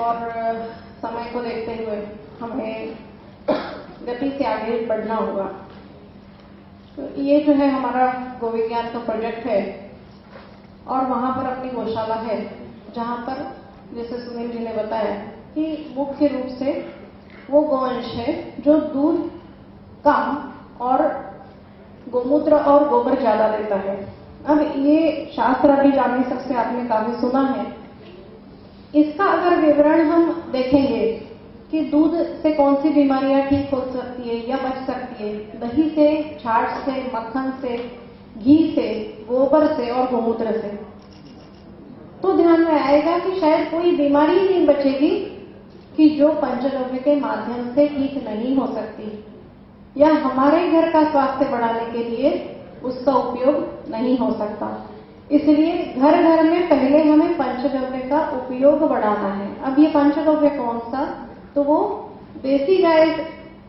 और समय को देखते हुए हमें गति से आगे बढ़ना होगा। तो ये जो है हमारा गो विज्ञान का प्रोजेक्ट है और वहां पर अपनी गौशाला है, जहां पर जैसे सुनील जी ने बताया कि मुख्य रूप से वो गोवंश है जो दूध कम और गोमूत्र और गोबर ज्यादा देता है। अब ये शास्त्र अभी जाने सबसे आपने काफी सुना है। इसका अगर विवरण हम देखेंगे कि दूध से कौन सी बीमारियां ठीक हो सकती है या बच सकती है, दही से, छाछ से, मक्खन से, घी से, गोबर से और गोमूत्र से, तो ध्यान में आएगा कि शायद कोई बीमारी नहीं बचेगी कि जो पंचगव्य के माध्यम से ठीक नहीं हो सकती या हमारे घर का स्वास्थ्य बढ़ाने के लिए उसका उपयोग नहीं हो सकता। इसलिए घर घर में पहले हमें पंचगव्य का उपयोग बढ़ाना है। अब ये पंचगव्य कौन सा, तो वो देसी गाय,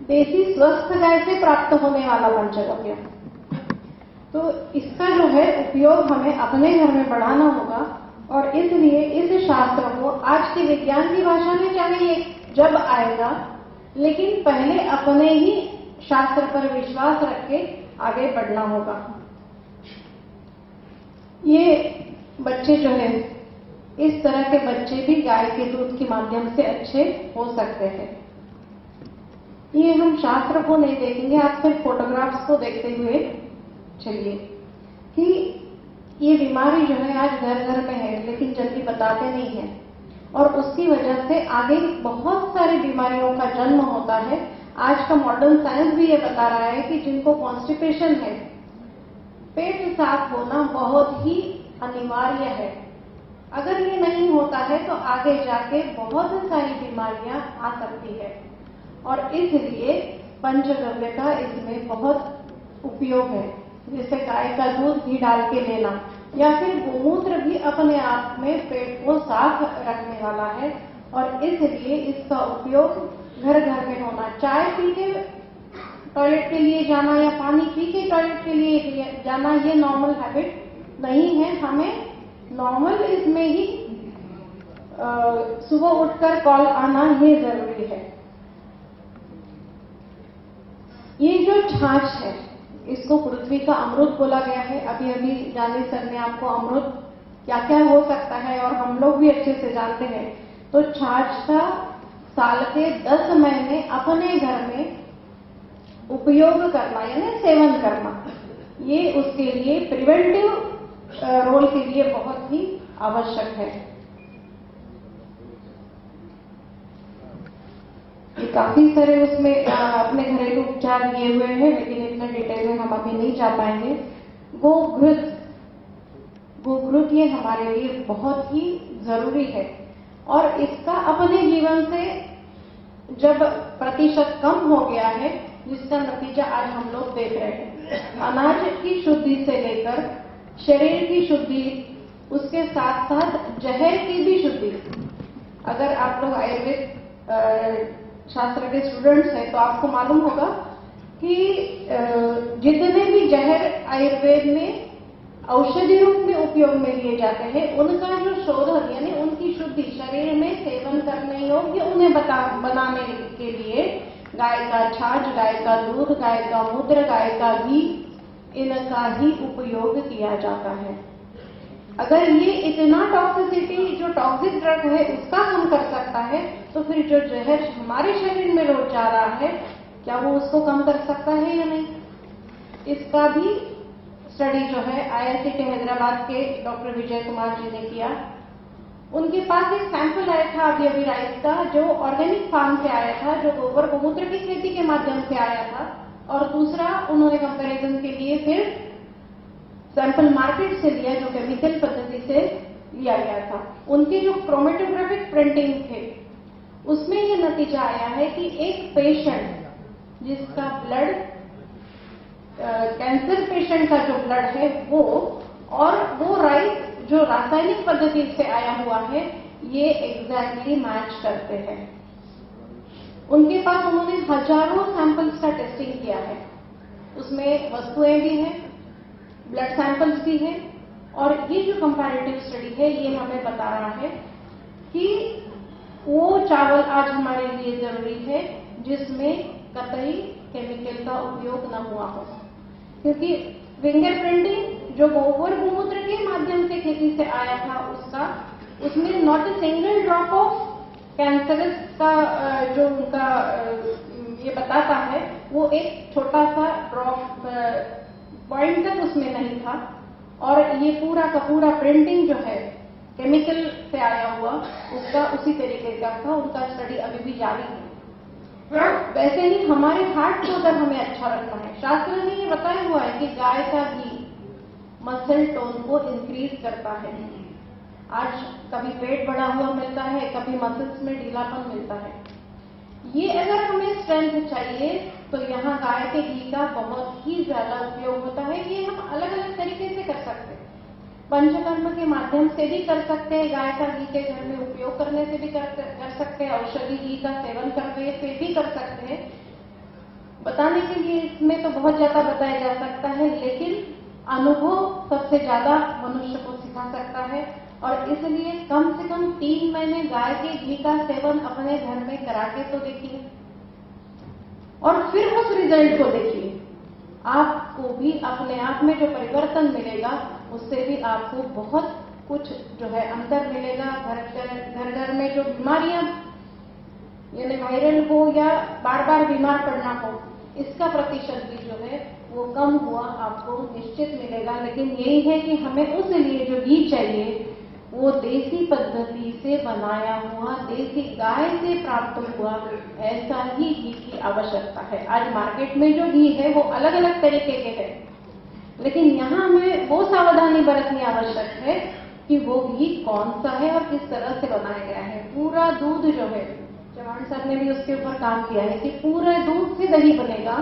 देसी स्वस्थ गाय से प्राप्त होने वाला पंचगव्य। तो इसका जो है उपयोग हमें अपने घर में बढ़ाना होगा और इसलिए इस शास्त्र को आज के विज्ञान की भाषा में चाहे ये जब आएगा, लेकिन पहले अपने ही शास्त्र पर विश्वास रख के आगे बढ़ना होगा। ये बच्चे जो है, इस तरह के बच्चे भी गाय के दूध के माध्यम से अच्छे हो सकते हैं। ये हम शास्त्र को नहीं देखेंगे, आप सिर्फ फोटोग्राफ्स को देखते हुए चलिए कि ये बीमारी जो है आज घर घर में है, लेकिन जल्दी बताते नहीं है और उसकी वजह से आगे बहुत सारी बीमारियों का जन्म होता है। आज का मॉडर्न साइंस भी ये बता रहा है कि जिनको कॉन्स्टिपेशन है, पेट साफ होना बहुत ही अनिवार्य है। अगर ये नहीं होता है तो आगे जाके बहुत सारी बीमारियां आ सकती है और इसलिए पंचगव्य का इसमें बहुत उपयोग है। जैसे गाय का दूध घी डाल के लेना या फिर गोमूत्र भी अपने आप में पेट को साफ रखने वाला है और इसलिए इसका उपयोग घर घर में होना। चाय पी के टॉयलेट के लिए जाना या पानी पी के टॉयलेट के लिए जाना, ये नॉर्मल हैबिट नहीं है। हमें नॉर्मल इसमें ही सुबह उठकर कॉल आना ये जरूरी है। ये जो छाछ है, इसको पृथ्वी का अमृत बोला गया है। अभी अभी जानी सर ने आपको अमृत क्या क्या हो सकता है और हम लोग भी अच्छे से जानते हैं। तो छाछ का साल के 10 महीने अपने घर में उपयोग करना यानी सेवन करना, ये उसके लिए प्रिवेंटिव रोल के लिए बहुत ही आवश्यक है। ये काफी सारे उसमें अपने घरेलू उपचार दिए हुए हैं, लेकिन इतना डिटेल में हम अभी नहीं जा पाएंगे। गोघृत ये हमारे लिए बहुत ही जरूरी है और इसका अपने जीवन से जब प्रतिशत कम हो गया है, जिसका नतीजा आज हम लोग देख रहे हैं। अनाज की शुद्धि से लेकर शरीर की शुद्धि, उसके साथ साथ जहर की भी शुद्धि। अगर आप लोग आयुर्वेद शास्त्र के स्टूडेंट्स हैं तो आपको मालूम होगा कि जितने भी जहर आयुर्वेद में औषधि रूप में उपयोग में लिए जाते हैं, उनका जो शोधन यानी उनकी शुद्धि शरीर में सेवन करने योग्य उन्हें बनाने के लिए गाय का छाछ, गाय का दूध, गाय का मूत्र, गाय का घी, इनका ही उपयोग किया जाता है। अगर ये इतना टॉक्सिसिटी, जो टॉक्सिक ड्रग है, उसका हम कर सकता है, तो फिर जो जहर हमारे शरीर में रोज जा रहा है, क्या वो उसको कम कर सकता है या नहीं? इसका भी स्टडी जो है IIT हैदराबाद के डॉक्टर विजय कुमार जी ने किया। उनके पास एक सैंपल आया था अभी राइस का, जो ऑर्गेनिक फार्म से आया था, जो गोबर गोमूत्र की खेती के माध्यम से आया था, और दूसरा उन्होंने कंपैरिजन के लिए फिर सैंपल मार्केट से लिया जो केमिकल पद्धति से लिया गया था। उनके जो क्रोमेटोग्राफिक प्रिंटिंग थे, उसमें ये नतीजा आया है कि एक पेशेंट जिसका ब्लड कैंसर पेशेंट का जो ब्लड है वो, और वो राइस जो रासायनिक पद्धति से आया हुआ है, ये एग्जैक्टली मैच करते हैं। उनके पास उन्होंने हजारों सैंपल्स का टेस्टिंग किया है, उसमें वस्तुएं भी हैं, ब्लड सैंपल्स भी हैं, और ये जो कंपैरेटिव स्टडी है ये हमें बता रहा है कि वो लिए जरूरी है जिसमें कतई केमिकल का उपयोग न हुआ हो, क्योंकि फिंगर प्रिंटिंग जो गोबर गोमूत्र के माध्यम से खेती से आया था उसमें not a single drop of cancerous का जो उनका ये बताता है वो एक छोटा सा ड्रॉप पॉइंट तक उसमें नहीं था। और ये पूरा का पूरा प्रिंटिंग जो है केमिकल से आया हुआ उसका उसी तरीके का था। उनका स्टडी अभी भी जारी है। वैसे ही हमारे हार्ट को अगर हमें अच्छा रखना है, शास्त्र ने ये बताया हुआ है कि गाय का घी मसल टोन को इंक्रीज करता है। आज कभी पेट बढ़ा हुआ मिलता है, कभी मसल्स में ढीलापन मिलता है। ये अगर हमें स्ट्रेंथ चाहिए तो यहाँ गाय के घी का बहुत ही ज्यादा उपयोग होता है। ये हम अलग अलग तरीके से कर सकते हैं। पंचकर्म के माध्यम से भी कर सकते हैं, गाय का घी के घर में उपयोग करने से भी कर सकते हैं, औषधि घी का सेवन करने से भी कर सकते हैं। बताने के लिए इसमें तो बहुत ज्यादा बताया जा सकता है, लेकिन अनुभव सबसे ज्यादा मनुष्य को सिखा सकता है। और इसलिए कम से कम 3 महीने गाय के घी का सेवन अपने घर में करा के तो देखिए और फिर उस रिजल्ट को देखिए। आपको भी अपने आप में जो परिवर्तन मिलेगा उससे भी आपको बहुत कुछ जो है अंतर मिलेगा। घर घर में जो बीमारियां यानी वायरल हो या बार बार बीमार पड़ना हो, इसका प्रतिशत भी जो है वो कम हुआ आपको निश्चित मिलेगा। लेकिन यही है कि हमें उस लिए जो घी चाहिए वो देसी पद्धति से बनाया हुआ, देसी गाय से प्राप्त हुआ ऐसा ही घी की आवश्यकता है। आज मार्केट में जो घी है वो अलग अलग तरीके के हैं, लेकिन यहाँ हमें वो सावधानी बरतनी आवश्यक है कि वो घी कौन सा है और किस तरह से बनाया गया है। पूरा दूध जो है, चौहान साहब ने भी उसके ऊपर काम किया है कि पूरे दूध से दही बनेगा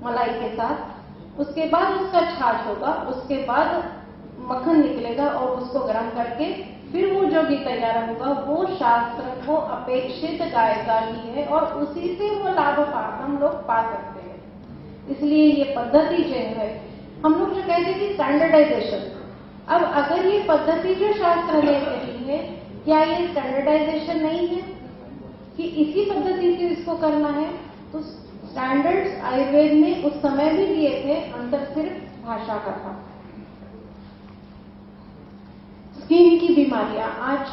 मलाई के साथ, उसके बाद उसका छाछ होगा, उसके बाद मक्खन निकलेगा और उसको गर्म करके फिर वो जो घी तैयार होगा वो शास्त्र को अपेक्षित गाय का घी है और उसी से वो लाभ हम लोग पा सकते हैं। इसलिए ये पद्धति जो है, हम लोग जो कहते हैं कि स्टैंडर्डाइजेशन, अब अगर ये पद्धति जो शास्त्र ने कही है, क्या ये स्टैंडर्डाइजेशन नहीं है कि इसी पद्धति से इसको करना है? तो स्टैंडर्ड्स आयुर्वेद ने उस समय भी दिए थे, अंतर सिर्फ भाषा का था। स्किन की बीमारियां आज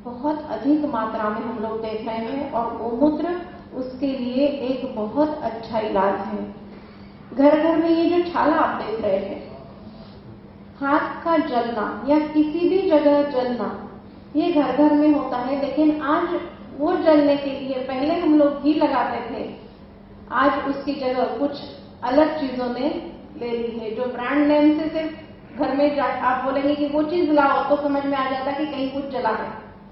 बहुत अधिक मात्रा में हम लोग देख रहे हैं और गोमूत्र उसके लिए एक बहुत अच्छा इलाज है। घर घर में ये जो छाला आप देख रहे हैं, हाथ का जलना या किसी भी जगह जलना, ये घर घर में होता है। लेकिन आज वो जलने के लिए पहले हम लोग घी लगाते थे, आज उसकी जगह कुछ अलग चीजों ने ले ली है जो ब्रांड नेम से सिर्फ घर में आप बोलेंगे कि वो चीज लाओ तो समझ में आ जाता कि कहीं कुछ जला है।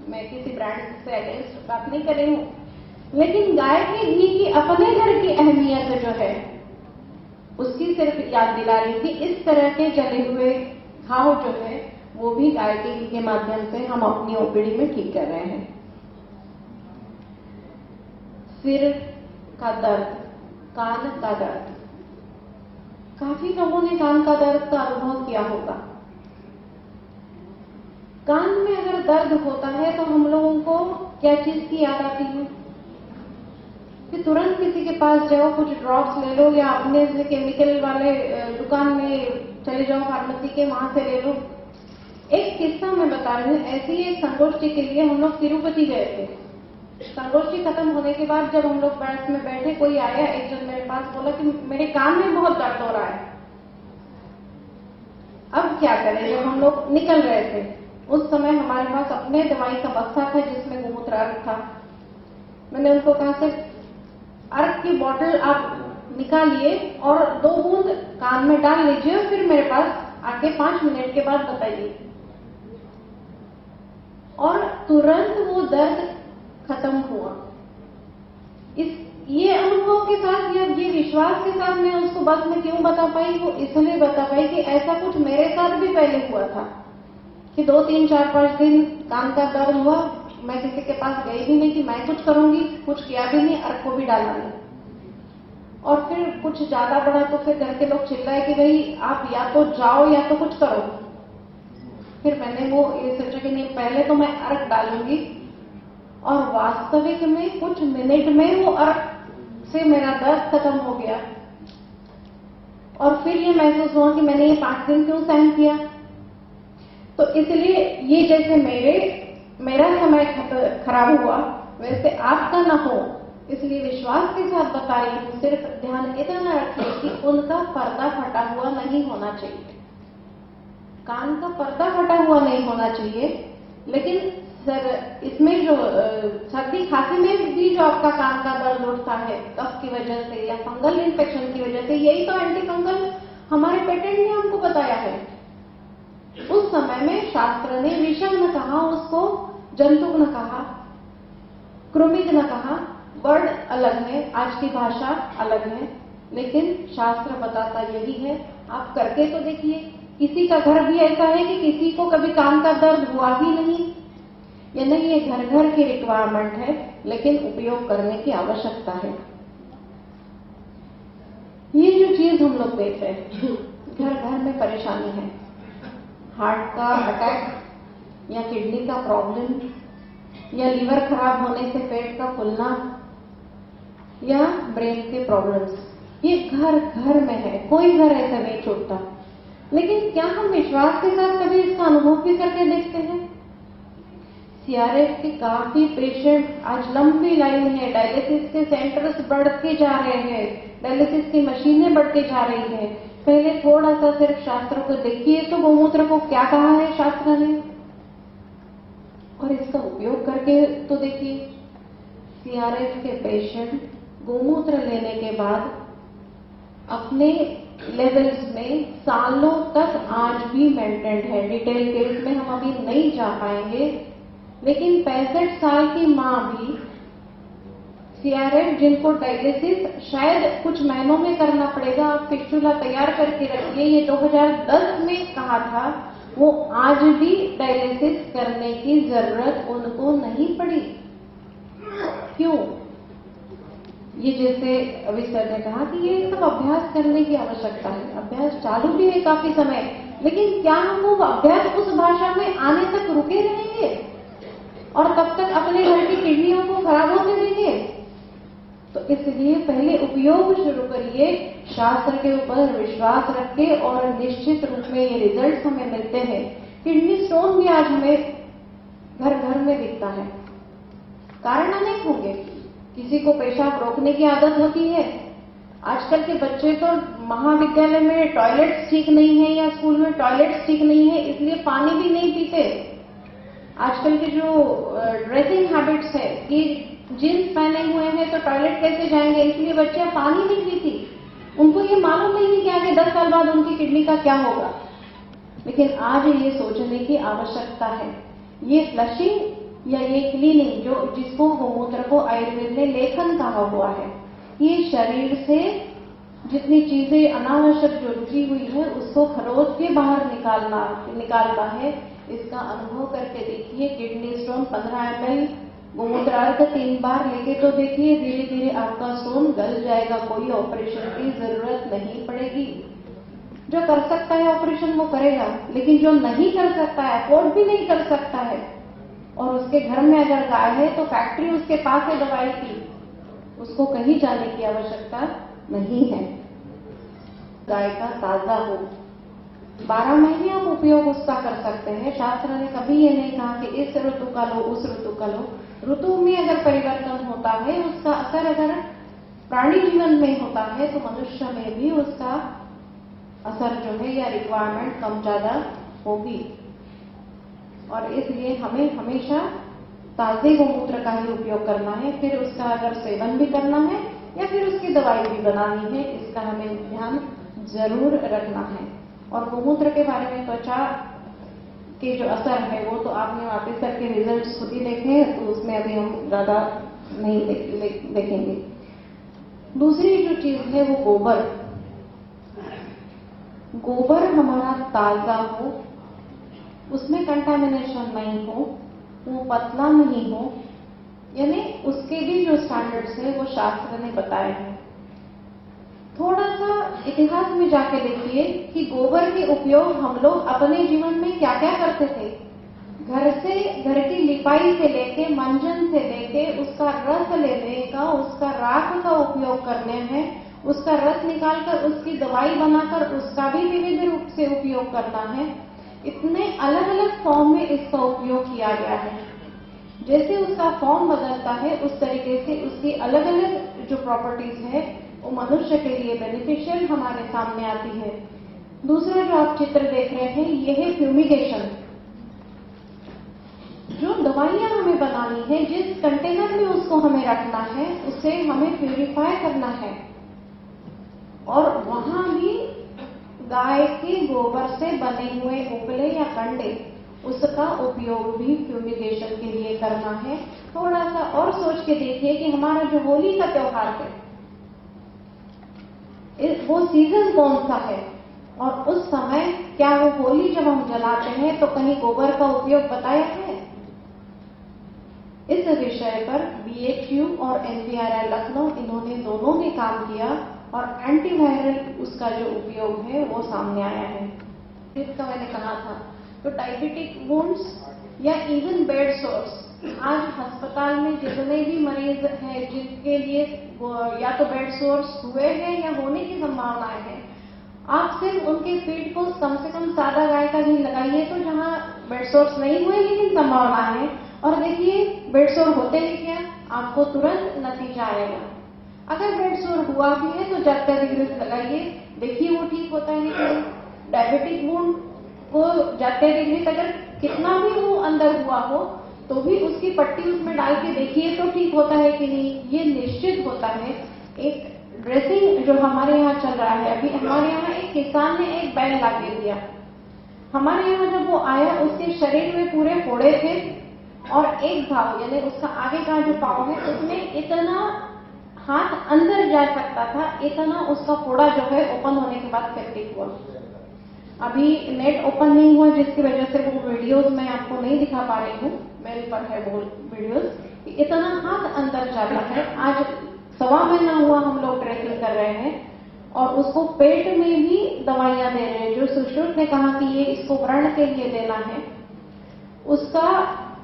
मैं किसी ब्रांड से अगेंस्ट बात नहीं कर रही हूँ, लेकिन गाय के घी की अपने घर की अहमियत जो है उसकी सिर्फ याद दिला रही थी। इस तरह के जले हुए घाव जो है वो भी गाय के घी के माध्यम से हम अपनी ओपीडी में ठीक कर रहे हैं। सिर का दर्द, कान का दर्द, काफी लोगों ने कान का दर्द का अनुभव किया होगा। कान में अगर दर्द होता है तो हम लोगों को क्या चीज की याद आती है कि तुरंत किसी के पास जाओ, कुछ ड्रॉप्स ले लो या अपने से केमिकल वाले दुकान में चले जाओ, फार्मेसी के, वहां से ले लो। एक किस्सा मैं बता रही हूँ, ऐसी ही एक संगोष्ठी के लिए हम लोग तिरुपति गए थे। संगोष्ठी खत्म होने के बाद जब हम लोग बस में बैठे, कोई आया, एक जन मेरे पास बोला कि मेरे कान में बहुत दर्द हो रहा है। अब क्या करें? जब हम लोग निकल रहे थे उस समय हमारे पास अपने दवाई का बक्सा था जिसमें गोमूत्र अर्क था। मैंने उनको कहा कि अर्क की बोतल आप निकालिए और 2 बूंद कान में डाल लीजिए और फिर मेरे पास आके 5 मिनट के बाद बताइए। और तुरंत वो दर्द खत्म हुआ। ये अनुभव के साथ या ये विश्वास के साथ मैं उसको बस में क्यों बता पाई? वो इसलिए बता पाई कि ऐसा कुछ मेरे साथ भी पहले हुआ था कि 2, 3, 4, 5 दिन कान का दर्द हुआ, मैं किसी के पास गई भी नहीं कि मैं कुछ करूंगी, कुछ किया भी नहीं, अर्क को भी डाला नहीं। और फिर कुछ ज्यादा बढ़ा तो फिर घर के लोग चिल्लाए कि भाई आप या तो जाओ या तो कुछ करो। फिर मैंने वो ये सोचा कि नहीं, पहले तो मैं अर्क डालूंगी और वास्तविक में कुछ मिनट में वो अर्क से मेरा दर्द खत्म हो गया। और फिर ये महसूस हुआ कि मैंने ये 5 दिन क्यों सहन किया। तो इसलिए ये जैसे मेरा समय खराब हुआ वैसे आपका ना हो, इसलिए विश्वास के साथ बता रही हूं। सिर्फ ध्यान इतना रखिए कि उनका पर्दा फटा हुआ नहीं होना चाहिए, कान का पर्दा फटा हुआ नहीं होना चाहिए। लेकिन सर इसमें जो सर्दी खांसी में भी जो आपका कान का दर्द उठता है कफ की वजह से या फंगल इन्फेक्शन की वजह से, यही तो एंटी फंगल हमारे पेटेंट ने हमको बताया है। उस समय में शास्त्र ने विषम न कहा, उसको जंतुक न कहा, कृमिक न कहा। वर्ड अलग है, आज की भाषा अलग है, लेकिन शास्त्र बताता यही है। आप करके तो देखिए। किसी का घर भी ऐसा है कि किसी को कभी कान का दर्द हुआ ही नहीं, या नहीं, ये घर घर की रिक्वायरमेंट है, लेकिन उपयोग करने की आवश्यकता है। ये जो चीज हम लोग देख रहे हैं, घर घर में परेशानी है, हार्ट का अटैक या किडनी का प्रॉब्लम या लीवर खराब होने से पेट का फूलना या ब्रेन के प्रॉब्लम्स, ये घर घर में है, कोई घर ऐसा नहीं छूटता। लेकिन क्या हम विश्वास के साथ कभी इसका अनुभव भी करके देखते हैं? सीआरएफ के काफी पेशेंट आज लंबी लाइन है, डायलिसिस के सेंटर्स बढ़ते जा रहे हैं, डायलिसिस की मशीनें बढ़ते जा रही हैं। पहले थोड़ा सा सिर्फ शास्त्र को देखिए तो गोमूत्र को क्या कहा है शास्त्र ने, और इसका उपयोग करके तो देखिए। सीआरएफ के पेशेंट गोमूत्र लेने के बाद अपने लेवल्स में सालों तक आज भी मेंटेन्ड है। डिटेल के उसमें हम अभी नहीं जा पाएंगे, लेकिन 65 साल की मां भी सीआरएफ, जिनको डायलिसिस शायद कुछ महीनों में करना पड़ेगा, आप फिस्टुला तैयार करके रखिए, ये 2010 में कहा था, वो आज भी डायलिसिस करने की जरूरत उनको नहीं पड़ी। क्यों? ये जैसे अभी सर ने कहा कि ये सब अभ्यास करने की आवश्यकता है। अभ्यास चालू भी है काफी समय, लेकिन क्या हम वो अभ्यास उस भाषा में आने तक रुके रहेंगे और तब तक अपने घर की किडनियों को खराब होने देंगे? तो इसलिए पहले उपयोग शुरू करिए, शास्त्र के ऊपर विश्वास रख के, और निश्चित रूप में ये रिजल्ट हमें मिलते हैं। किडनी स्टोन भी आज हमें घर घर में दिखता है। कारण अनेक होंगे, किसी को पेशाब रोकने की आदत होती है। आजकल के बच्चे तो महाविद्यालय में टॉयलेट्स ठीक नहीं है या स्कूल में टॉयलेट्स ठीक नहीं है, इसलिए पानी भी नहीं पीते। आजकल के जो ड्रेसिंग हैबिट्स है कि जीन्स पहने हुए हैं तो टॉयलेट कैसे जाएंगे, इसलिए बच्चे पानी नहीं पीती। उनको ये मालूम नहीं है कि आगे 10 साल बाद उनकी किडनी का क्या होगा। लेकिन आज ये सोचने की आवश्यकता है। ये फ्लशिंग या ये क्लीनिंग जिसको गोमूत्र को आयुर्वेद में लेखन कहा हुआ है, ये शरीर से जितनी चीजें अनावश्यक जो रुकी हुई है उसको खरोच के बाहर निकालना है। इसका अनुभव करके देखिए। किडनी स्टोन 15 ml गोमूत्र अर्क 3 बार लेके तो देखिए, धीरे धीरे आपका स्टोन गल जाएगा, कोई ऑपरेशन की जरूरत नहीं पड़ेगी। जो कर सकता है ऑपरेशन वो करेगा, लेकिन जो नहीं कर सकता है, अफोर्ड भी नहीं कर सकता है, और उसके घर में अगर गाय है तो फैक्ट्री उसके पास है दवाई की, उसको कहीं जाने की आवश्यकता नहीं है। गाय का ताजा हो, 12 महीने आप उपयोग उसका कर सकते हैं। शास्त्र ने कभी ये नहीं कहा कि इस ऋतु का लो, उस ऋतु का लो। ऋतु में अगर परिवर्तन होता है, उसका असर अगर प्राणी जीवन में होता है तो मनुष्य में भी उसका असर जो है या रिक्वायरमेंट कम ज्यादा होगी। और इसलिए हमें हमेशा ताजे गोमूत्र का ही उपयोग करना है। फिर उसका अगर सेवन भी करना है या फिर उसकी दवाई भी बनानी है, इसका हमें ध्यान जरूर रखना है। और गोमूत्र के बारे में त्वचा के जो असर है वो तो आपने वापस करके रिजल्ट खुद ही देखे हैं, तो उसमें अभी हम ज्यादा नहीं देखेंगे। दूसरी जो चीज है वो गोबर हमारा ताजा हो, उसमें कंटामिनेशन नहीं हो, वो पतला नहीं हो, यानी उसके भी जो स्टैंडर्ड्स है वो शास्त्र ने बताए हैं। थोड़ा सा इतिहास में जाके देखिए कि गोबर के उपयोग हम लोग अपने जीवन में क्या क्या करते थे। घर की लिपाई से लेके मंजन से लेके उसका रस लेने का, उसका राख का उपयोग करने हैं, उसका रस निकालकर उसकी दवाई बनाकर उसका भी विविध रूप से उपयोग करना है। इतने अलग अलग फॉर्म में इसका उपयोग किया गया है। जैसे उसका फॉर्म बदलता है उस तरीके से उसकी अलग अलग जो प्रॉपर्टीज है वो मनुष्य के लिए बेनिफिशियल हमारे सामने आती है। दूसरा जो आप चित्र देख रहे हैं ये है फ्यूमिगेशन। जो दवाइयां हमें बनानी है, जिस कंटेनर में उसको हमें रखना है, उसे हमें प्यूरिफाई करना है और वहां भी गाय के गोबर से बने हुए उपले या कंडे उसका उपयोग भी फ्यूमिगेशन के लिए करना है। थोड़ा सा और सोच के देखिए कि हमारा जो होली का त्योहार है वो सीजन कौन सा है और उस समय क्या वो होली जब हम जलाते हैं तो कहीं गोबर का उपयोग बताया है? इस विषय पर BHU और NVRI लखनऊ इन्होंने दोनों ने काम किया और एंटीवायरल उसका जो उपयोग है वो सामने आया है। जिसका मैंने कहा था तो डायबिटिक वुंड्स या इवन बेड सोर्स, आज अस्पताल में जितने भी मरीज हैं जिनके लिए या तो बेड सोर्स हुए हैं या होने की संभावनाएं हैं, आप सिर्फ उनके फीड को कम से कम सादा गाय का घी लगाइए तो जहां बेड सोर्स नहीं हुए लेकिन संभावना है, और देखिए बेड सोर होते ही क्या, आपको तुरंत नतीजा आएगा। अगर बेड सोर हुआ भी है तो जात्यादिग्रिस लगाइए, देखिए वो ठीक होता है कि डायबिटिक वुंड को जात्यादिग्रिस अगर कितना भी वो अंदर हुआ हो तो भी उसकी पट्टी उसमें डाल के देखिए तो ठीक होता है कि नहीं, ये निश्चित होता है। एक ड्रेसिंग जो हमारे यहाँ चल रहा है, अभी हमारे यहाँ एक किसान ने एक बैल ला के दिया, हमारे यहाँ जब वो आया उसके शरीर में पूरे फोड़े थे और एक घाव यानी उसका आगे का जो पाँव है उसमें इतना हाथ अंदर जा सकता था, इतना उसका फोड़ा जो है ओपन होने के बाद सेप्टिक हुआ। अभी नेट ओपन नहीं हुआ जिसकी वजह से वो वीडियोस मैं आपको नहीं दिखा पा रही हूँ, मेरे पर है वो वीडियोस। इतना हाथ अंदर जाता है। आज 1.25 महीना हुआ हम लोग ड्रेसिंग कर रहे हैं और उसको पेट में भी दवाइयां दे रहे हैं। जो सुश्रुत ने कहा कि ये इसको व्रण के लिए देना है, उसका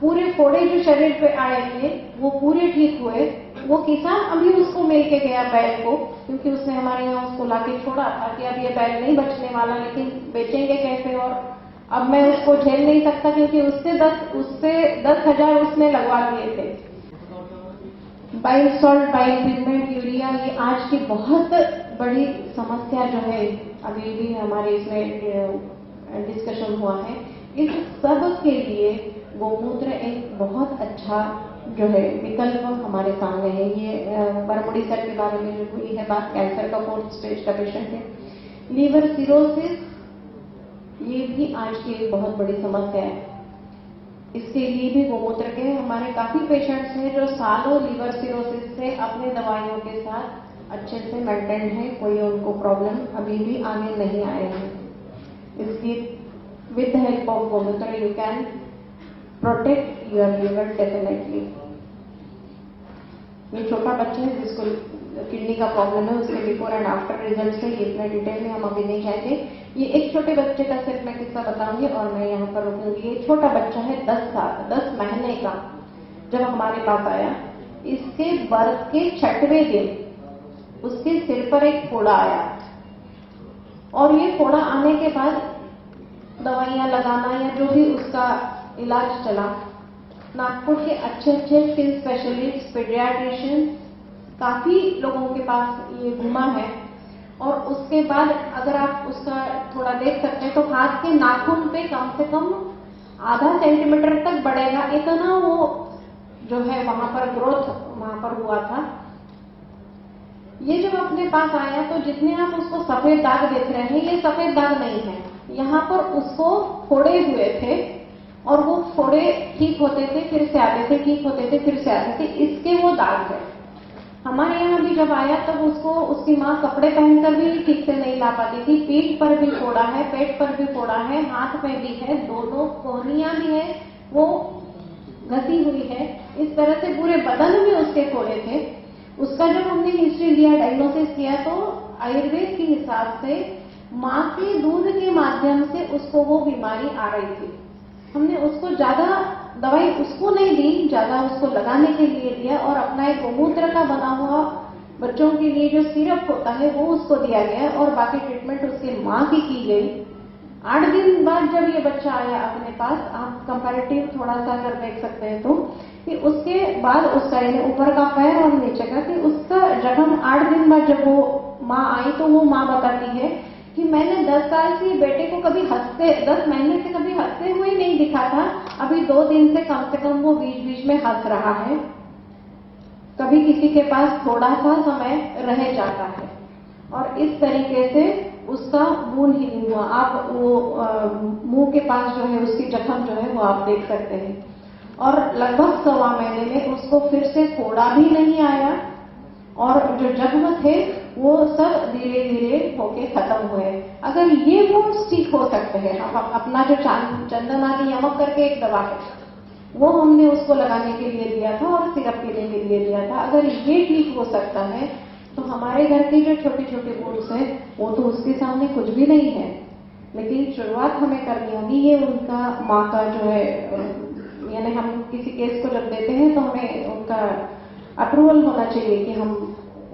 पूरे फोड़े जो शरीर पे आए थे वो पूरे ठीक हुए। वो किसान अभी उसको मिल के गया बैल को, क्योंकि उसने हमारे यहाँ उसको लाके छोड़ा था कि अब ये बैल नहीं बचने वाला, लेकिन बेचेंगे कैसे, और अब मैं उसको झेल नहीं सकता क्योंकि उससे 10,000 उसने लगवा दिए थे। Bile salt, bile pigment, urea, ये आज की बहुत बड़ी समस्या जो है अभी भी हमारे इसमें डिस्कशन हुआ है। इस सब के लिए गोमूत्र एक बहुत अच्छा जो है विकल्प हमारे सामने है। ये बरमुडी सर के बारे में जो हुई है बात, कैंसर का 4th स्टेज का पेशेंट है। लीवर सिरोसिस, ये भी आज की एक बहुत बड़ी समस्या है। इसके लिए भी गोमूत्र के हमारे काफी पेशेंट्स हैं जो सालों लीवर सिरोसिस से अपने दवाइयों के साथ अच्छे से मेंटेन है, कोई उनको प्रॉब्लम अभी भी आने नहीं आए हैं। इसकी विद द हेल्प ऑफ गोमूत्र you can protect your liver definitely. ये छोटा बच्चा है जिसको किडनी का प्रॉब्लम है, उसके बिफोर एंड आफ्टर रिजल्ट से ये इतना डिटेल में हम अभी नहीं जाएंगे। ये एक छोटे बच्चे का सिर्फ मैं किस्सा बताऊंगी और मैं यहाँ पर रुकूंगी। ये छोटा बच्चा है 10 महीने का, जब हमारे पास आया, इसके बर्थ के 6वें दिन उसके सिर पर एक फोड़ा आया और ये फोड़ा आने के बाद दवाइयां लगाना या जो भी उसका इलाज चला, नागपुर के अच्छे स्किन स्पेशलिस्ट, पीडियाट्रिशियन, काफी लोगों के पास ये घुमा है। और उसके बाद अगर आप उसका थोड़ा देख सकते हैं तो हाथ के नाखून पे कम से कम आधा सेंटीमीटर तक बढ़ेगा, इतना वो जो है वहां पर ग्रोथ वहां पर हुआ था। ये जब अपने पास आया तो जितने आप उसको सफेद दाग देख रहे हैं, ये सफेद दाग नहीं है, यहाँ पर उसको फोड़े हुए थे और वो फोड़े ठीक होते थे, फिर से आते थे, ठीक होते थे, फिर से आते थे, इसके वो दाग है। हमारे यहाँ भी जब आया तब उसको उसकी माँ कपड़े पहनकर भी ठीक से नहीं ला पाती थी। पीठ पर भी फोड़ा है, पेट पर भी फोड़ा है, हाथ में भी है, दोनों कोहनियां भी है, वो घसी हुई है। इस तरह से पूरे बदन में उसके फोड़े थे। उसका जब हमने हिस्ट्री लिया, डायग्नोसिस किया, तो आयुर्वेद के हिसाब से माँ के दूध के माध्यम से उसको वो बीमारी आ रही थी। हमने उसको ज्यादा दवाई उसको नहीं दी, ज्यादा उसको लगाने के लिए दिया और अपना एक गोमूत्र का बना हुआ बच्चों के लिए जो सिरप होता है वो उसको दिया गया और बाकी ट्रीटमेंट उसकी माँ की गई। 8 दिन बाद जब ये बच्चा आया अपने पास, आप कंपैरेटिव थोड़ा सा अगर देख सकते हैं तो कि उसके बाद उसका यानी ऊपर का पैर और नीचे का कि उसका जख्म 8 दिन बाद जब वो माँ आई तो वो माँ बताती है कि मैंने 10 साल की बेटे को कभी 10 महीने से कभी हंसते हुए नहीं दिखा था, अभी 2 दिन से कम वो बीच बीच में हंस रहा है, कभी किसी के पास थोड़ा सा समय रह जाता है। और इस तरीके से उसका वूंड हीलिंग हुआ। आप वो मुंह के पास जो है उसकी जख्म जो है वो आप देख सकते हैं और लगभग 1.25 महीने में उसको फिर से फोड़ा भी नहीं आया और जो जख्म थे वो सब धीरे धीरे होके खत्म हुए। अगर ये वुंड्स ठीक हो सकते हैं, हम अपना जो चंदनादी यमक करके एक दवा है वो हमने उसको लगाने के लिए दिया था और सिरप पीने के लिए दिया था, अगर ये ठीक हो सकता है तो हमारे घर की जो छोटी छोटी वुंड्स है वो तो उसके सामने कुछ भी नहीं है। लेकिन शुरुआत हमें करनी होगी, ये उनका माँ का जो है, यानी हम किसी केस को जब देते हैं तो हमें उनका अप्रूवल होना चाहिए कि हम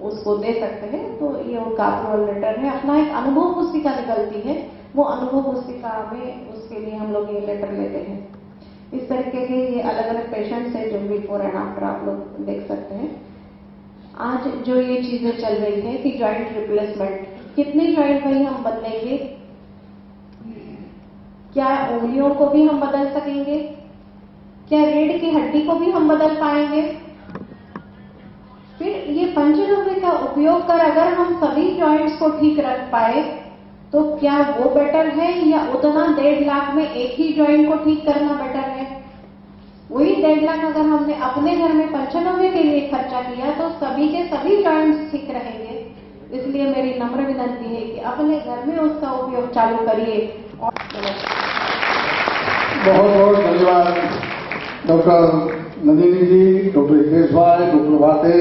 उसको दे सकते हैं, तो ये उनका अप्रूवल लेटर है। अपना एक अनुभव पुस्तिका निकलती है, वो अनुभव पुस्तिका में उसके लिए हम लोग ये लेटर लेते हैं। इस तरीके के ये अलग अलग पेशेंट्स हैं जो बिफोर एंड आफ्टर आप लोग देख सकते हैं। आज जो ये चीजें चल रही है कि जॉइंट रिप्लेसमेंट, कितने जॉइंट भाई हम बदलेंगे? क्या उंगलियों को भी हम बदल सकेंगे? क्या रीढ़ की हड्डी को भी हम बदल पाएंगे? फिर ये पंचगव्य का उपयोग कर अगर हम सभी जॉइंट्स को ठीक रख पाए तो क्या वो बेटर है या उतना 1.5 लाख में एक ही जॉइंट को ठीक करना बेटर है? वही 1.5 लाख अगर हमने अपने घर में पंचगव्य के लिए खर्चा किया तो सभी के सभी जॉइंट्स ठीक रहेंगे। इसलिए मेरी नम्र विनती है कि अपने घर में उसका उपयोग चालू करिए। और बहुत बहुत धन्यवाद डॉक्टर नंदिनी जी, डॉक्टर हितेश भाई, डॉक्टर भाटे,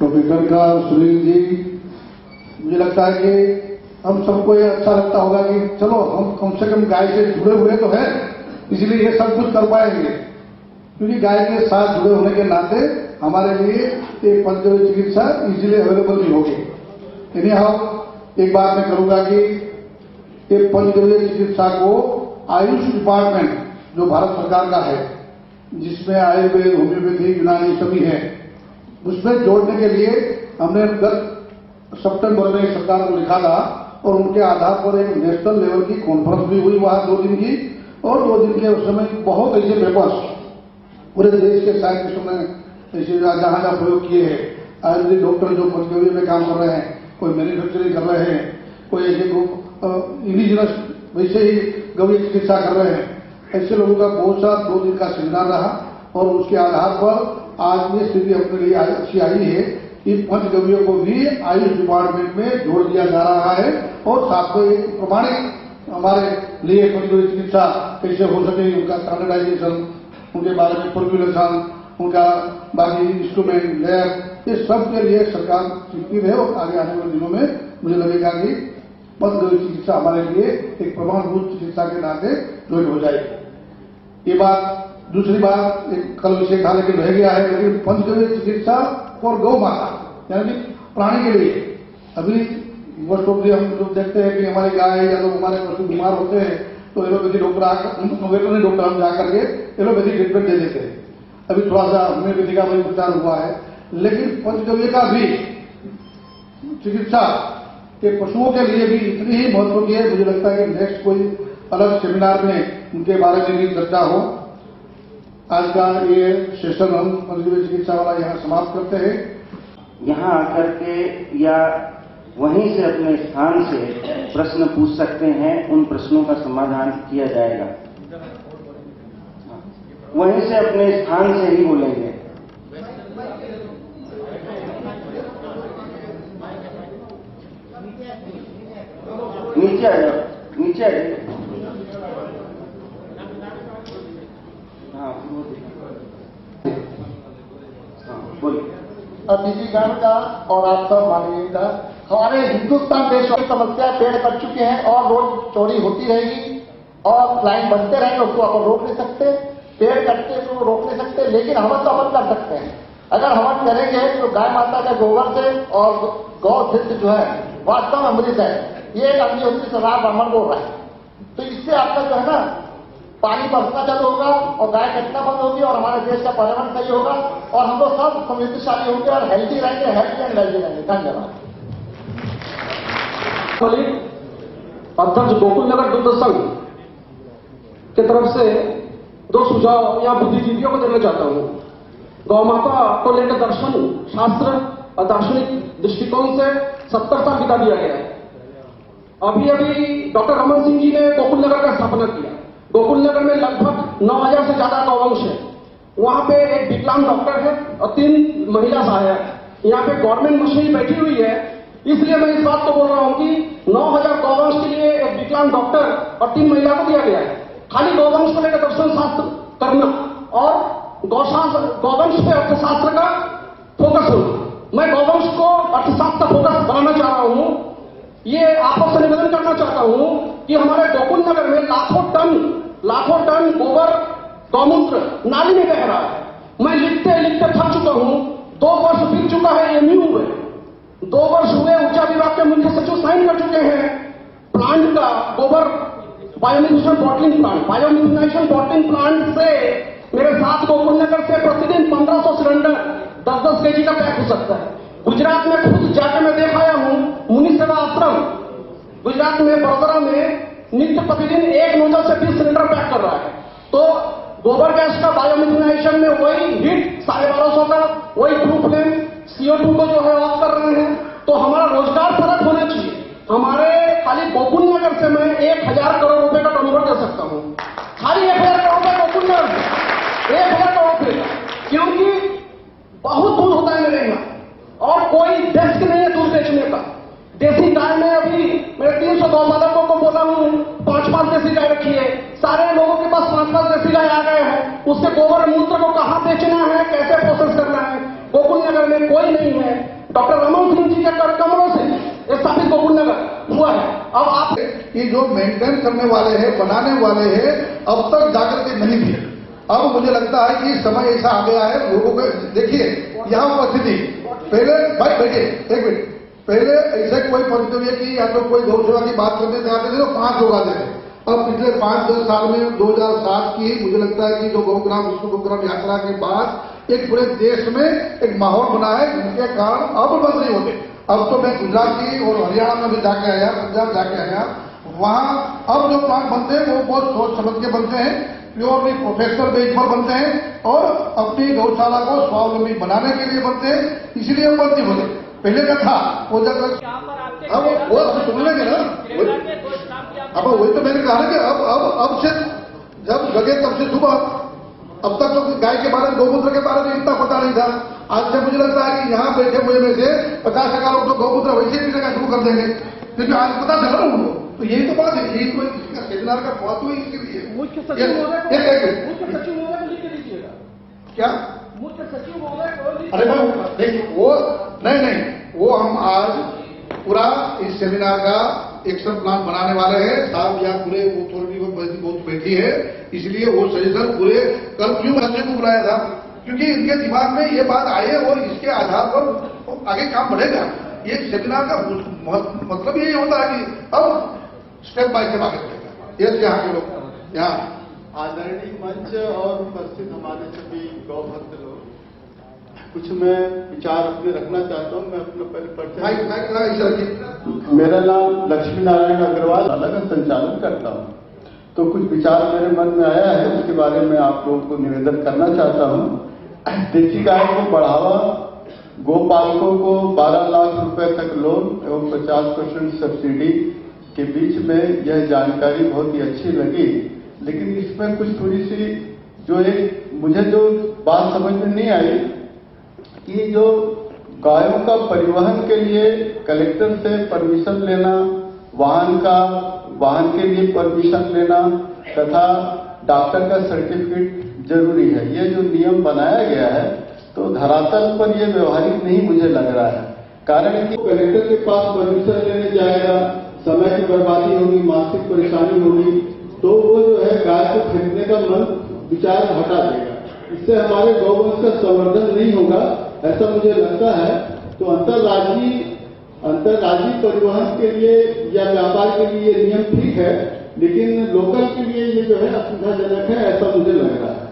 डॉक्टर कनकर, सुनील जी। मुझे लगता है कि हम सबको ये अच्छा लगता होगा कि चलो हम कम से कम गाय से जुड़े हुए तो हैं, इसलिए ये सब कुछ कर पाएंगे, क्योंकि गाय के साथ जुड़े होने के नाते हमारे लिए एक पंचगव्य चिकित्सा इजीली अवेलेबल भी होगी। यानी हम एक बात मैं करूंगा कि एक पंचगव्य चिकित्सा को आयुष डिपार्टमेंट जो भारत सरकार का है, जिसमें आयुर्वेद, होम्योपैथी, यूनानी सभी है, उसमें जोड़ने के लिए हमने गत सितंबर में सरकार को लिखा था और उनके आधार पर एक नेशनल लेवल की कॉन्फ्रेंस भी हुई वहां 2 दिन की। और 2 दिन के उस समय बहुत ऐसे पेपर्स पूरे देश के साइंटिस्टों ने ऐसे जहां जहां प्रयोग किए हैं। आयुर्वेदिक डॉक्टर जो पंचगव्य में काम कर रहे हैं, कोई मैन्युफैक्चरिंग कर रहे हैं, कोई ऐसे ग्रुप इंडिजिनस वैसे ही गव्य चिकित्सा कर रहे हैं, ऐसे लोगों का बहुत सा 2 दिन का सेमिनार रहा और उसके आधार पर आज ये स्थिति अपने लिए अच्छी आई है कि पंचगव्यों को भी आयुष डिपार्टमेंट में जोड़ दिया जा रहा है और साथ में एक प्रमाणित हमारे लिए पंचगव्य चिकित्सा कैसे हो सके, उनका स्टैंडर्डाइजेशन, उनके बारे में फॉर्मुलेशन, उनका बाकी इंस्ट्रूमेंट, लैब, ये सब के लिए सरकार चिंतित है और आगे आने वाले दिनों में मुझे लगेगा कि पंचगव्य चिकित्सा हमारे लिए एक प्रमाणभूत चिकित्सा के नाते ज्वाइन हो जाएगी। ये बात। दूसरी बात, एक कल विषय था लेकिन रह गया है, लेकिन पंचगव्य चिकित्सा और गौ माता यानी प्राणी के लिए अभी मोस्ट ऑफ हम लोग देखते हैं कि हमारी गाय या लोग हमारे पशु बीमार होते हैं तो एलोपैथी डॉक्टर आकर, वेटरनरी डॉक्टर हम जाकर के एलोपैथी ट्रीटमेंट दे देते हैं। अभी थोड़ा सा होम्योपैथी का भी उपचार हुआ है, लेकिन पंचगव्य का भी चिकित्सा के पशुओं के लिए भी इतनी ही महत्व की है। मुझे लगता है कि नेक्स्ट कोई अलग सेमिनार में उनके बारे में भी चर्चा हो। आज का ये सेशन हम पंचगव्य चिकित्सा वाला यहाँ समाप्त करते हैं। यहाँ आकर के या वहीं से अपने स्थान से प्रश्न पूछ सकते हैं, उन प्रश्नों का समाधान किया जाएगा। वहीं से अपने स्थान से ही बोलेंगे। नीचे आ जाओ, नीचे आ जाओ। अतिथिगण का और आप सब माननीयता, हमारे हिंदुस्तान देश की समस्या पेड़ कट चुके हैं और रोड चोरी होती रहेगी और लाइन बनते रहेंगे, उसको अपन रोक नहीं सकते, पेड़ कटते तो रोक नहीं सकते, लेकिन हवन तो अपन कर सकते हैं। अगर हवन करेंगे तो गाय माता के गोबर से और गौ सिद्ध जो है वास्तव में अमृत है, ये एक अग्निहोत्री सरदार ब्राह्मण बोल रहा है। तो इससे आपका जो है ना पानी बरसना चालू होगा और गाय कटना बंद होगी और हमारे देश का पर्यावरण सही होगा और हम लोग सब समृद्धशाली होंगे और हेल्थी रहेंगे, हेल्थी एंड वेल्थी रहेंगे। धन्यवाद। अध्यक्ष गोकुल नगर दुग्ध संघ की तरफ से 2 सुझाव या बुद्धिजीवियों को देना चाहता हूं। गौ माता को लेकर दर्शन शास्त्र और दार्शनिक दृष्टिकोण से 70 साल बिता दिया गया है। अभी अभी डॉक्टर रमन सिंह जी ने गोकुल नगर का स्थापना किया। गोकुल नगर में लगभग 9000 से ज्यादा गौवंश है। वहां पे एक विकलांग डॉक्टर है और 3 महिला सहायक। यहाँ पे गवर्नमेंट मशीन बैठी हुई है, इसलिए मैं इस बात को बोल रहा हूं कि 9000 गौवंश के लिए एक विकलांग डॉक्टर और 3 महिला को दिया गया है। खाली गौवंश को लेकर दर्शन शास्त्र करना और गौवंश पे अर्थशास्त्र का फोकस होना। मैं गौवंश को अर्थशास्त्र फोकस बनाना चाह रहा हूं। ये आपस से निवेदन करना चाहता हूं कि हमारे गोकुल नगर में लाखों टन गोबर गौमूत्र नाली में बह रहा है। मैं लिखते लिखते थक चुका हूं। 2 वर्ष बीत चुका है एमयू में, 2 वर्ष हुए ऊर्जा विभाग के मुख्य सचिव साइन कर चुके हैं प्लांट का गोबर बायोमिथेनेशन बॉटलिंग प्लांट से मेरे साथ गोकुल नगर से प्रतिदिन 1500 सिलेंडर 10-10 केजी का पैक हो सकता है। गुजरात में खुद जाके मैं देख आया हूं, मुनि सेवा आश्रम गुजरात में बड़ोदरा में नित्य प्रतिदिन 1 नोजल से 20 सिलेंडर पैक कर रहा है। तो गोबर गैस का बायोमिथेनेशन में वही हीट 1250 का वही ट्रू फ्लेम CO2 को जो है ऑफ कर रहे हैं। तो हमारा रोजगार फर्क होना चाहिए। हमारे खाली गोकुल नगर से मैं 1000 करोड़ रुपए का टर्नओवर दे सकता हूं। खाली 1000 करोड़ रुपए गोकुल नगर में 1000 करोड़ रुपए, क्योंकि बहुत दूर होता है मेरे यहाँ और कोई डेस्क नहीं है दूध बेचने का। देसी गाय में अभी मेरे 300 गौपालकों को बोला हूं 5-5 देसी गाय रखिए। सारे लोगों के पास 5-5 देसी गाय आ गए हैं। उसके गोबर मूत्र को कहां बेचना है, कैसे प्रोसेस करना है, गोकुल नगर में कोई नहीं है। डॉक्टर रमन सिंह जी के कमरों से स्थापित गोकुल नगर हुआ है। अब आप ये जो मेंटेन करने वाले हैं, बनाने वाले हैं, अब तक जागृति नहीं थी। अब मुझे लगता है कि समय ऐसा आ गया है, लोगों को देखिए यहाँ उपस्थिति पहले भाई बैठिए 1 मिनट, पहले ऐसे कोई परिस्थिति है कि या तो कोई गौसेवा की बात करने से आते थे तो 5 लोग आते थे। अब पिछले 5-10 साल में 2007 की मुझे लगता है कि जो गौग्राम विश्व गौग्राम यात्रा के बाद एक पूरे देश में एक माहौल बना है, जिनके कारण अब बंद नहीं होते। अब तो मैं गुजरात की और हरियाणा में भी जाके आया, पंजाब जाके आया, वहां अब जो प्लांट बनते हैं वो बहुत सोच समझ के बनते हैं, प्योरली प्रोफेशनल बेस पर बनते हैं और अपनी गौशाला को स्वावलंबी बनाने के लिए बनते हैं, इसलिए हम बनती होते। पहले क्या था वो जब अब वो सुन लेंगे ना, अब वही तो मैंने कहा ना कि अब से जब लगे तब से सुबह, अब तक तो गाय के बारे में गौमूत्र के बारे में इतना पता नहीं था। आज से मुझे लगता है कि यहाँ बैठे हुए में से 50% लोग तो गौमूत्र वैसे भी लेना शुरू कर देंगे, क्योंकि आज पता चला ना उनको। तो यही तो बात है, यही तो इसका सेमिनार का बात हुई इसके लिए। मुख्य सचिव महोदय लिख के दीजिएगा। क्या मुख्य सचिव महोदय? अरे देखिए वो नहीं, वो हम आज पूरा इस सेमिनार का एक्शन प्लान बनाने वाले हैं। साहब यहाँ पूरे अथॉरिटी बहुत बैठी है, इसलिए वो सजेशन पूरे कल क्यों सचिव को बुलाया था, क्योंकि इनके दिमाग में ये बात आई है और इसके आधार पर आगे काम बढ़ेगा। ये सेमिनार का मतलब यही होता है कि अब स्टेप बाय स्टेप आगे बढ़ेगा। ये यहाँ के लोग यहाँ आदरणीय मंच और उपस्थित हमारे सभी गौभक्त लोग, कुछ मैं विचार अपने रखना चाहता हूँ। मैं अपना परिचय, मेरा नाम लक्ष्मी नारायण अग्रवाल, अलग संचालन करता हूँ। तो कुछ विचार मेरे मन में आया है, उसके बारे में आप लोगों को निवेदन करना चाहता हूँ। देसी गाय को बढ़ावा, गोपालकों को 12 लाख रुपए तक लोन एवं 50% सब्सिडी के बीच में यह जानकारी बहुत ही अच्छी लगी। लेकिन इसमें कुछ थोड़ी सी जो एक मुझे जो बात समझ में नहीं आई कि जो गायों का परिवहन के लिए कलेक्टर से परमिशन लेना, वाहन के लिए परमिशन लेना तथा डॉक्टर का सर्टिफिकेट जरूरी है। ये जो नियम बनाया गया है तो धरातल पर ये व्यवहारिक नहीं मुझे लग रहा है। कारण कि कलेक्टर के पास परमिशन लेने जाएगा, समय की बर्बादी होगी, मानसिक परेशानी होगी तो वो जो है गाय को खरीदने का मन विचार हटा देगा। इससे हमारे गौवंश का संवर्धन नहीं होगा, ऐसा मुझे लगता है। तो अंतर्राज्यीय परिवहन के लिए या व्यापार के लिए ये नियम ठीक है, लेकिन लोकल के लिए ये जो है असुविधाजनक है, ऐसा मुझे लग रहा है।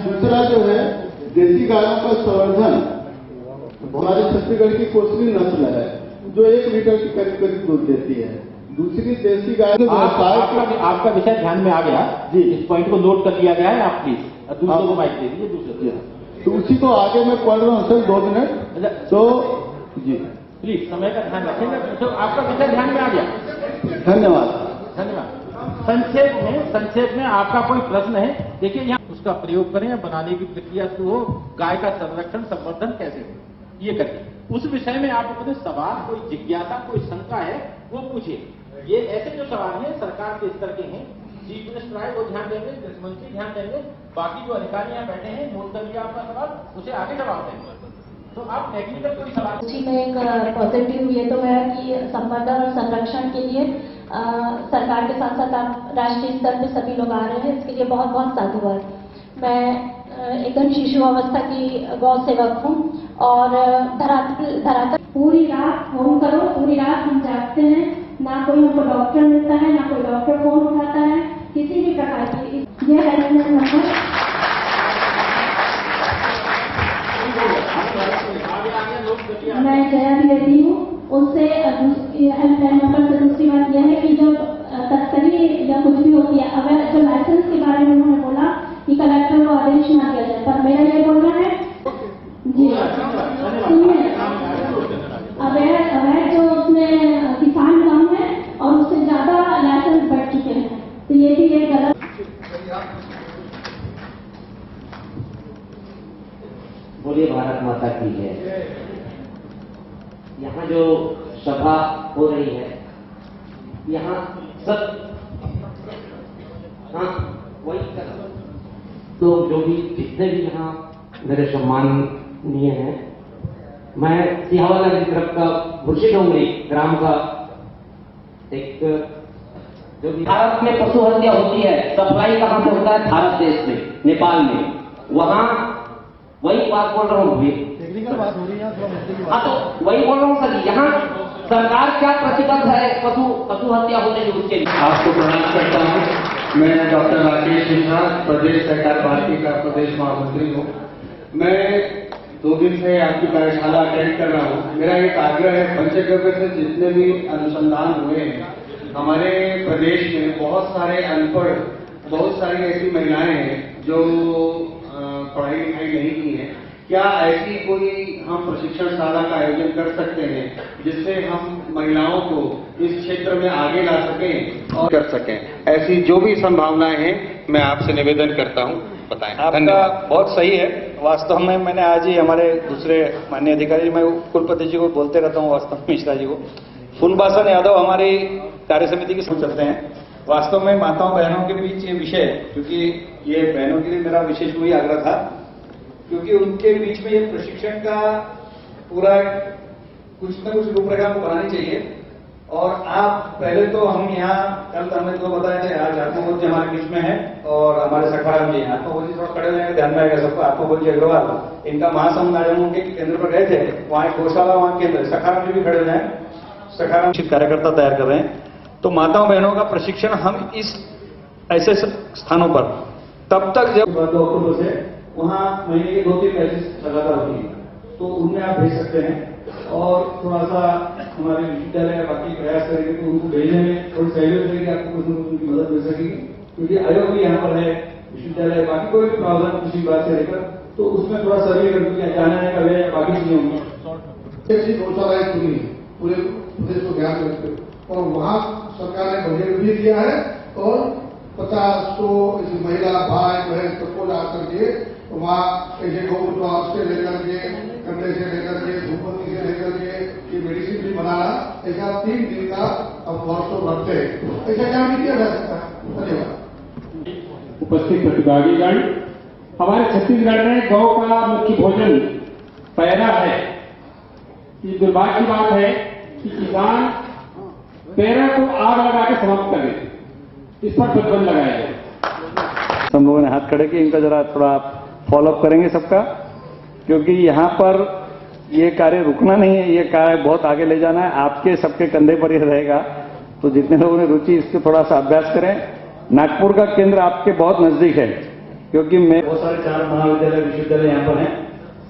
दूसरा जो है देसी गायों का संवर्धन, हमारे छत्तीसगढ़ की कोसली नस्ल है जो 1 लीटर की करीब दूध देती है। दूसरी देसी गाय आपका विषय ध्यान में आ गया जी, इस पॉइंट को नोट कर लिया गया है। आप प्लीज दूसरे को माइक दे दीजिए। दूसरे तो उसी को आगे मैं पढ़ रहा हूँ सर 2 मिनट। तो जी प्लीज समय का ध्यान रखेंगे। तो आपका विषय ध्यान में आ गया, धन्यवाद। संक्षेप में आपका कोई प्रश्न है? देखिए यहाँ उसका प्रयोग करें या बनाने की प्रक्रिया शुरू हो, गाय का संरक्षण संवर्धन कैसे हो, ये करिए। उस विषय में आप अपने सवाल, कोई जिज्ञासा, कोई शंका है वो पूछिए। ये ऐसे जो सवाल हैं सरकार के स्तर के हैं, चीफ मिनिस्टर आए वो ध्यान देंगे, गृह मंत्री ध्यान देंगे, बाकी जो अधिकारी यहाँ बैठे हैं नोट कर लिया आपका सवाल, उसे आगे जवाब देंगे। तो आप टेक्निकल कोई सवाल उसी में एक पॉजिटिव ये तो है कि संवर्धन और संरक्षण के लिए सरकार के साथ साथ आप राष्ट्रीय स्तर पे सभी लोग आ रहे हैं, इसके लिए बहुत बहुत साधुवाद। मैं एकदम शिशु अवस्था की गौ सेवक हूँ और धरातल पूरी रात फोन करो, पूरी रात हम जागते हैं, ना कोई हमको डॉक्टर मिलता है, ना कोई डॉक्टर फोन उठाता है, किसी भी प्रकार की। ये हेल्पलाइन नंबर मैं जया भी लेती हूँ उनसे। हेल्पलाइन नंबर से दूसरी बात यह है कि जब तस्करी या कुछ भी होती है, अगर जो लाइसेंस के बारे में उन्होंने बोला कि कलेक्टर को आदेश ना दिया जाए, पर मेरा ये बोलना है जी सुनिए, अवैध जो उसमें किसान काम है और उससे ज्यादा लाइसेंस बढ़ चुके हैं, तो ये भी एक गलत। बोलिए भारत माता की जय। यहाँ जो सभा हो रही है, यहाँ सब हाँ वही तो जो भी जितने भी यहाँ मेरे सम्माननीय हैं, मैं सिहावाला की तरफ का बुर्शी डोंगरी ग्राम का एक जो भी भारत में पशु हत्या होती है, सप्लाई कहाँ से होता है? भारत देश में, नेपाल में, वहाँ वही बात बोल रहा हूँ। टेक्निकल बात हो रही है, हाँ तो वही बोल रहा हूँ सर, यहाँ सरकार क्या प्रतिबद्ध है पशु हत्या होने की उसके लिए। आपको प्रणाम करता हूँ। मैं डॉक्टर राकेश सिन्हा, प्रदेश सहकार भारती का प्रदेश महामंत्री हूँ। मैं 2 दिन से आपकी कार्यशाला अटेंड कर रहा हूँ। मेरा एक आग्रह है, पंचगव्य से जितने भी अनुसंधान हुए हैं हमारे प्रदेश में, बहुत सारे अनपढ़, बहुत सारी ऐसी महिलाएं हैं जो पढ़ाई लिखाई नहीं की है। क्या ऐसी कोई हम प्रशिक्षण शाला का आयोजन कर सकते हैं जिससे हम महिलाओं को इस क्षेत्र में आगे ला सकें और कर सकें? ऐसी जो भी संभावनाएं हैं मैं आपसे निवेदन करता हूं, बताएं। आपका बहुत सही है। वास्तव में मैंने आज ही हमारे दूसरे माननीय अधिकारी, मैं कुलपति जी को बोलते रहता हूँ, वास्तव में मिश्रा जी को, फूलबासन यादव हमारी कार्य समिति की चलते हैं। वास्तव में माताओं बहनों के बीच ये विषय, क्योंकि ये बहनों के लिए मेरा विशेष वही आग्रह था, क्योंकि उनके बीच में ये प्रशिक्षण का पूरा कुछ न कुछ रूपरेखा को बनानी चाहिए। और आप पहले तो हम यहाँ कल हमने तो बताया थे, आज आत्मबोध जी हमारे बीच में है और हमारे सखाराम जी हैं। आत्मबोध जी थोड़ा खड़े हो जाएंगे, ध्यान में आएगा सबको। आत्मबोध जी अग्रवाल, इनका महासंघ मैडमों के केंद्र पर गए थे, वहाँ एक गौशाला वहाँ केंद्र, सखाराम जी भी खड़े हो जाए। सखाराम कार्यकर्ता तैयार कर रहे हैं। तो माताओं बहनों का प्रशिक्षण हम इस ऐसे स्थानों पर तब तक जब 2 अक्टूबर से वहाँ महीने के 2-3 बैचेस लगातार होती है, तो उनमें आप भेज सकते हैं। और थोड़ा सा हमारे विश्वविद्यालय का बाकी प्रयास करेंगे तो उनको भेजने में थोड़ी सहयोग करेगी, आपको कुछ न कुछ उनकी मदद मिल सकेगी, क्योंकि आयोग भी यहाँ पर है, विश्वविद्यालय बाकी कोई भी प्रावधान किसी बात से लेकर, तो उसमें थोड़ा सर्वे करके जाने आने का वे बाकी चीजें होंगी। ऐसी गौशालाएं खुली पूरे प्रदेश को ध्यान रखते, और वहाँ सरकार ने बजट भी दिया है और 50 महिला भाई बहन सबको ला करके वहाँ ऐसे गौमूत्र से लेकर के, कपड़े से लेकर के, धूपबत्ती से लेकर के ये मेडिसिन भी बनाना, ऐसा 3 दिन का अब वर्षों रखते हैं। ऐसा क्या भी किया जा सकता है? धन्यवाद। उपस्थित प्रतिभागीगण, हमारे छत्तीसगढ़ में गौ का मुख्य भोजन पैरा है। ये दुर्भाग्य की बात है कि किसान पैरा को आग लगा के समाप्त कर देते। इस पर प्रतिबंध लगाया जाए। सब लोगों ने हाथ खड़े किए, इनका जरा थोड़ा फॉलोअप करेंगे सबका, क्योंकि यहाँ पर ये कार्य रुकना नहीं है, ये कार्य बहुत आगे ले जाना है, आपके सबके कंधे पर ही रहेगा। तो जितने लोगों ने रुचि इसके थोड़ा सा अभ्यास करें। नागपुर का केंद्र आपके बहुत नजदीक है, क्योंकि मैं बहुत सारे 4 महाविद्यालय विश्वविद्यालय यहाँ पर हैं,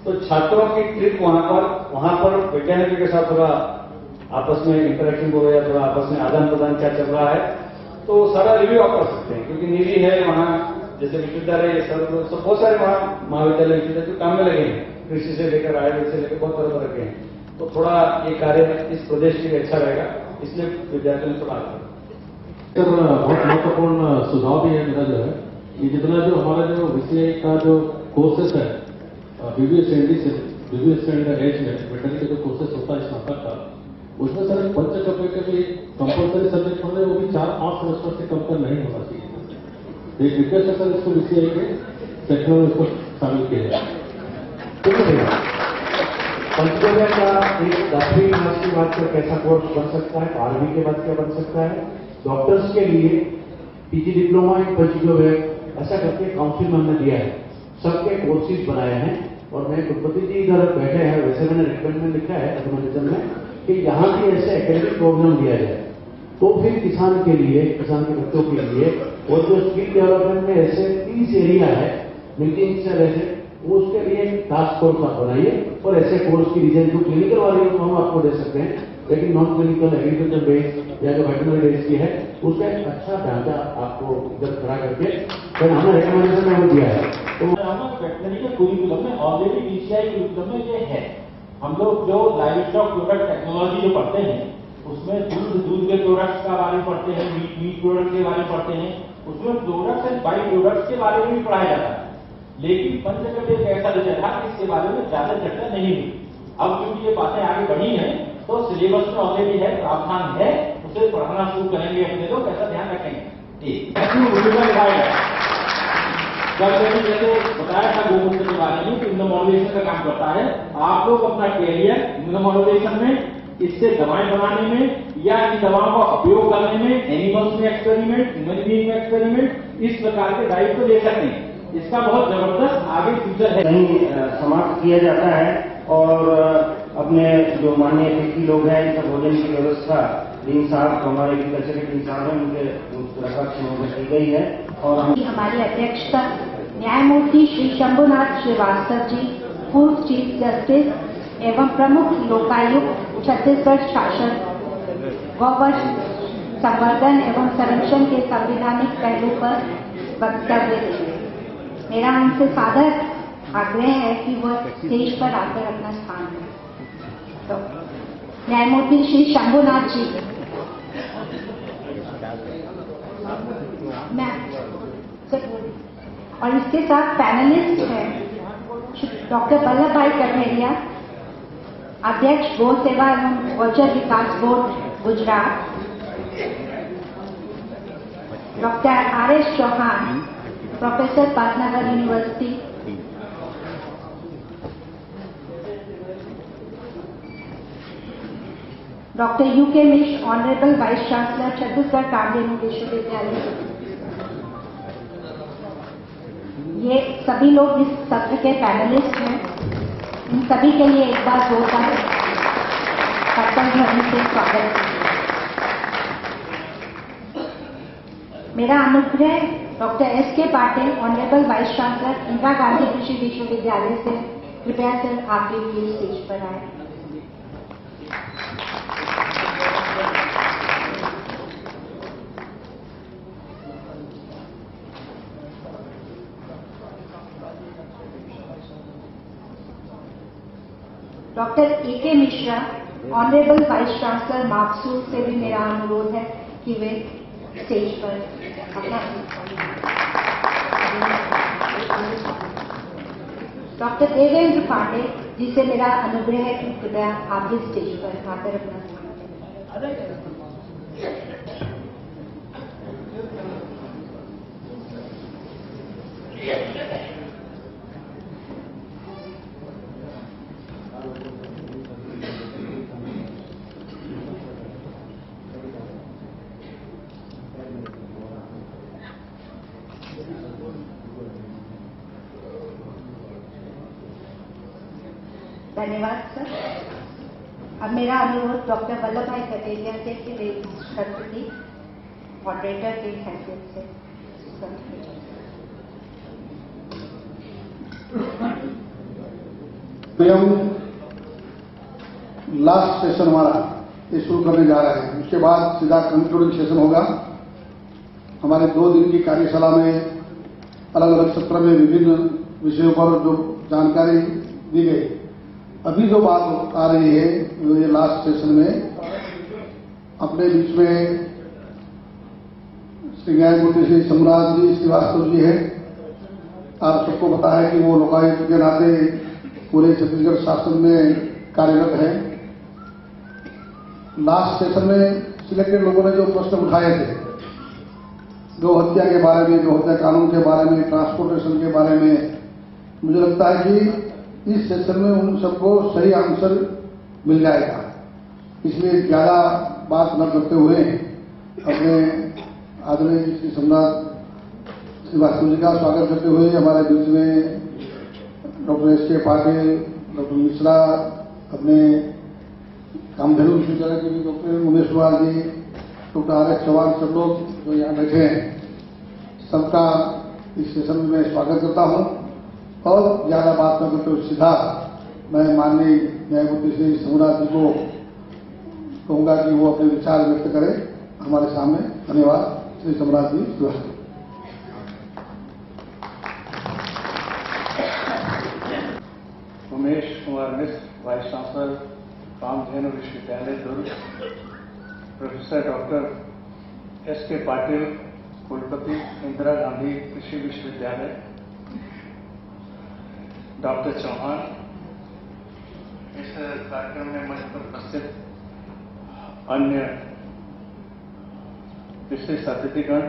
तो छात्रों की ट्रिप वहां पर वैज्ञानिकों के साथ थोड़ा आपस में इंटरेक्शन हो गया, थोड़ा आपस में आदान प्रदान क्या चल रहा है, तो सारा रिव्यू आप कर सकते हैं। क्योंकि निजी है वहाँ, जैसे विश्वविद्यालय सब बहुत सारे वहाँ महाविद्यालय विश्वविद्यालय जो काम में लगे हैं, कृषि से लेकर आयुर्वेद से लेकर बहुत तरह तरह के हैं, तो थोड़ा ये कार्य इस प्रदेश के लिए अच्छा रहेगा, इसलिए विद्यार्थियों ने थोड़ा बहुत महत्वपूर्ण सुझाव भी है मेरा जो है, ये जितना जो हमारा जो विषय का जो कोर्सेस है बीबीएस एंड एज में वेटरनरी के जो कोर्सेस होता है स्नातक का, उसमें सर पंचकव्य के भी कंपल्सरी सब्जेक्ट होने, वो भी 4-5 सेमेस्टर से कम कर नहीं होना चाहिए। एक रिक्वेस्ट है सर, इसको बीसीआई के सेक्टर में इसको शामिल किया जाए। पंचकव्य का एक 10वीं क्लास के बाद का कैसा कोर्स बन सकता है, 12वीं के बाद क्या बन सकता है, डॉक्टर्स के लिए पीजी डिप्लोमा इन पंचकव्य ऐसा करके काउंसिल में हमने दिया है, सबके कोर्सेज बनाए हैं। और मैं कुलपति जी इधर बैठे हैं, वैसे मैंने रिकमेंड में लिखा है रिकमेंडेशन में कि यहाँ भी ऐसे एकेडमिक प्रोग्राम दिया जाए, तो फिर किसान के लिए, किसान के बच्चों के लिए, और जो स्किल डेवलपमेंट में ऐसे 30 एरिया है मिल्किंग से ऐसे, वो उसके लिए टास्क फोर्स आप बनाइए और ऐसे कोर्स की डिजाइन जो क्लिनिकल वाली तो हम आपको दे सकते हैं, लेकिन नॉन क्लिनिकल एग्रीकल्चर बेस्ड या जो वेटरनरी बेस्ड की है उसका एक अच्छा ढांचा आपको इधर खड़ा करके फिर हमने रिकमेंडेशन में दिया है। तो वेटरनरी के कुरिकुलम में ऑलरेडी बीसीआई कुरिकुलम में ये है। हम लोग जो लाइव स्टॉक प्रोडक्ट टेक्नोलॉजी जो पढ़ते हैं उसमें दूध के प्रोडक्ट्स का बारे में पढ़ते हैं, मीट प्रोडक्ट के बारे में पढ़ते हैं, उसमें प्रोडक्ट्स एंड बाई प्रोडक्ट्स के बारे में भी पढ़ाया जाता है। लेकिन पंचकव्य एक ऐसा विषय था कि इसके बारे में ज्यादा चर्चा नहीं हुई। अब क्योंकि ये बातें आगे बढ़ी हैं तो सिलेबस में ऑलरेडी है, प्रावधान है, उसे पढ़ाना शुरू करेंगे अपने लोग, ऐसा ध्यान रखेंगे। जब मैंने जैसे बताया था गोमूत्र के बारे में, इम्यूनोमॉड्यूलेशन का काम करता है। आप लोग अपना कैरियर इम्यूनोमॉड्यूलेशन में, इससे दवाएं बनाने में या इन दवाओं का उपयोग करने में, एनिमल्स में एक्सपेरिमेंट, ह्यूमन बीइंग में एक्सपेरिमेंट, इस प्रकार के दायित्व ले सकते हैं। इसका बहुत जबरदस्त आगे फ्यूचर है। नहीं समाप्त किया जाता है और अपने जो माननीय अतिथि लोग हैं इनका भोजन की व्यवस्था डीन साहब, हमारे एग्रीकल्चर के डीन साहब हैं, उनके रखरखाव में की गई है। और हमारी अध्यक्षता न्यायमूर्ति श्री शंभुनाथ श्रीवास्तव जी, पूर्व चीफ जस्टिस एवं प्रमुख लोकायुक्त छत्तीसगढ़ शासन, गौवंश संवर्धन एवं संरक्षण के संवैधानिक पहलू पर वक्तव्य देंगे। मेरा उनसे सादर आग्रह है कि वह स्टेज पर आकर अपना स्थान लें। तो न्यायमूर्ति श्री शंभुनाथ जी, और इसके साथ पैनलिस्ट हैं डॉक्टर वल्लभ भाई कठेरिया, अध्यक्ष गौ सेवा एवं गौचर विकास board Gujarat, doctor R S. Chauhan, professor Pantnagar university, doctor U.K. Mishra, honourable vice chancellor Chhattisgarh Kamdhenu विश्वविद्यालय। ये सभी लोग इस सत्र के पैनलिस्ट हैं। इन सभी के लिए एक बार जोरदार कर्तव्य ध्वनि से स्वागत। मेरा अनुग्रह doctor S.K. Patil, honourable vice chancellor Indira Gandhi कृषि विश्वविद्यालय से। कृपया सर आप भी स्टेज पर आए। Doctor A.K. Mishra, honourable vice chancellor माकसूर से भी मेरा अनुरोध है कि वे स्टेज पर अपना। डॉक्टर देवेंद्र पांडे, जिसे मेरा अनुग्रह है कि कृपया आप भी स्टेज पर आकर अपना स्थान लें। धन्यवाद सर। अब मेरा अनुरोध डॉक्टर वल्लभ भाई कटेरिया से कि वे शब्द मॉडरेटर की हैसियत से हम लास्ट सेशन हमारा ये शुरू करने जा रहे हैं। उसके बाद सीधा कंक्लूडिंग सेशन होगा। हमारे 2 दिन की कार्यशाला में अलग अलग सत्र में विभिन्न विषयों पर जो जानकारी दी गई, अभी जो बात आ रही है ये लास्ट सेशन में अपने बीच में श्री न्यायमूर्ति श्री सम्राट जी श्रीवास्तव जी है। आप सबको पता है कि वो लोकायुक्त के नाते पूरे छत्तीसगढ़ शासन में कार्यरत है। लास्ट सेशन में सिलेक्टेड लोगों ने जो प्रश्न उठाए थे, गौ हत्या के बारे में, गौ हत्या कानून के बारे में, ट्रांसपोर्टेशन के बारे में, मुझे लगता है कि इस सेशन में उन सबको सही आंसर मिल जाएगा। इसलिए ज्यादा बात न करते हुए अपने आदरणीय श्री सम्राट श्रीवास्तव जी का स्वागत करते हुए हमारे बीच में doctor S K. Patil, doctor Mishra, अपने कामधेनु विश्वविद्यालय के भी doctor Umesh Kumar ji, doctor R S. Chauhan, सब लोग जो यहाँ बैठे हैं, सबका इस सेशन में मैं स्वागत करता हूँ। और ज्यादा बात न करते हुए सीधा मैं माननीय न्यायमूर्ति श्री सम्राट जी को कहूंगा कि वो अपने विचार व्यक्त करें हमारे सामने। धन्यवाद। श्री सम्राट जी। उमेश कुमार मिश्र, वाइस चांसलर, कामधेनु विश्वविद्यालय दुर्ग, प्रोफेसर डॉक्टर एस.के. पाटिल, कुलपति इंदिरा गांधी कृषि विश्वविद्यालय, डॉक्टर चौहान, इस कार्यक्रम में मंच पर उपस्थित अन्य विशिष्ट अतिथिगण,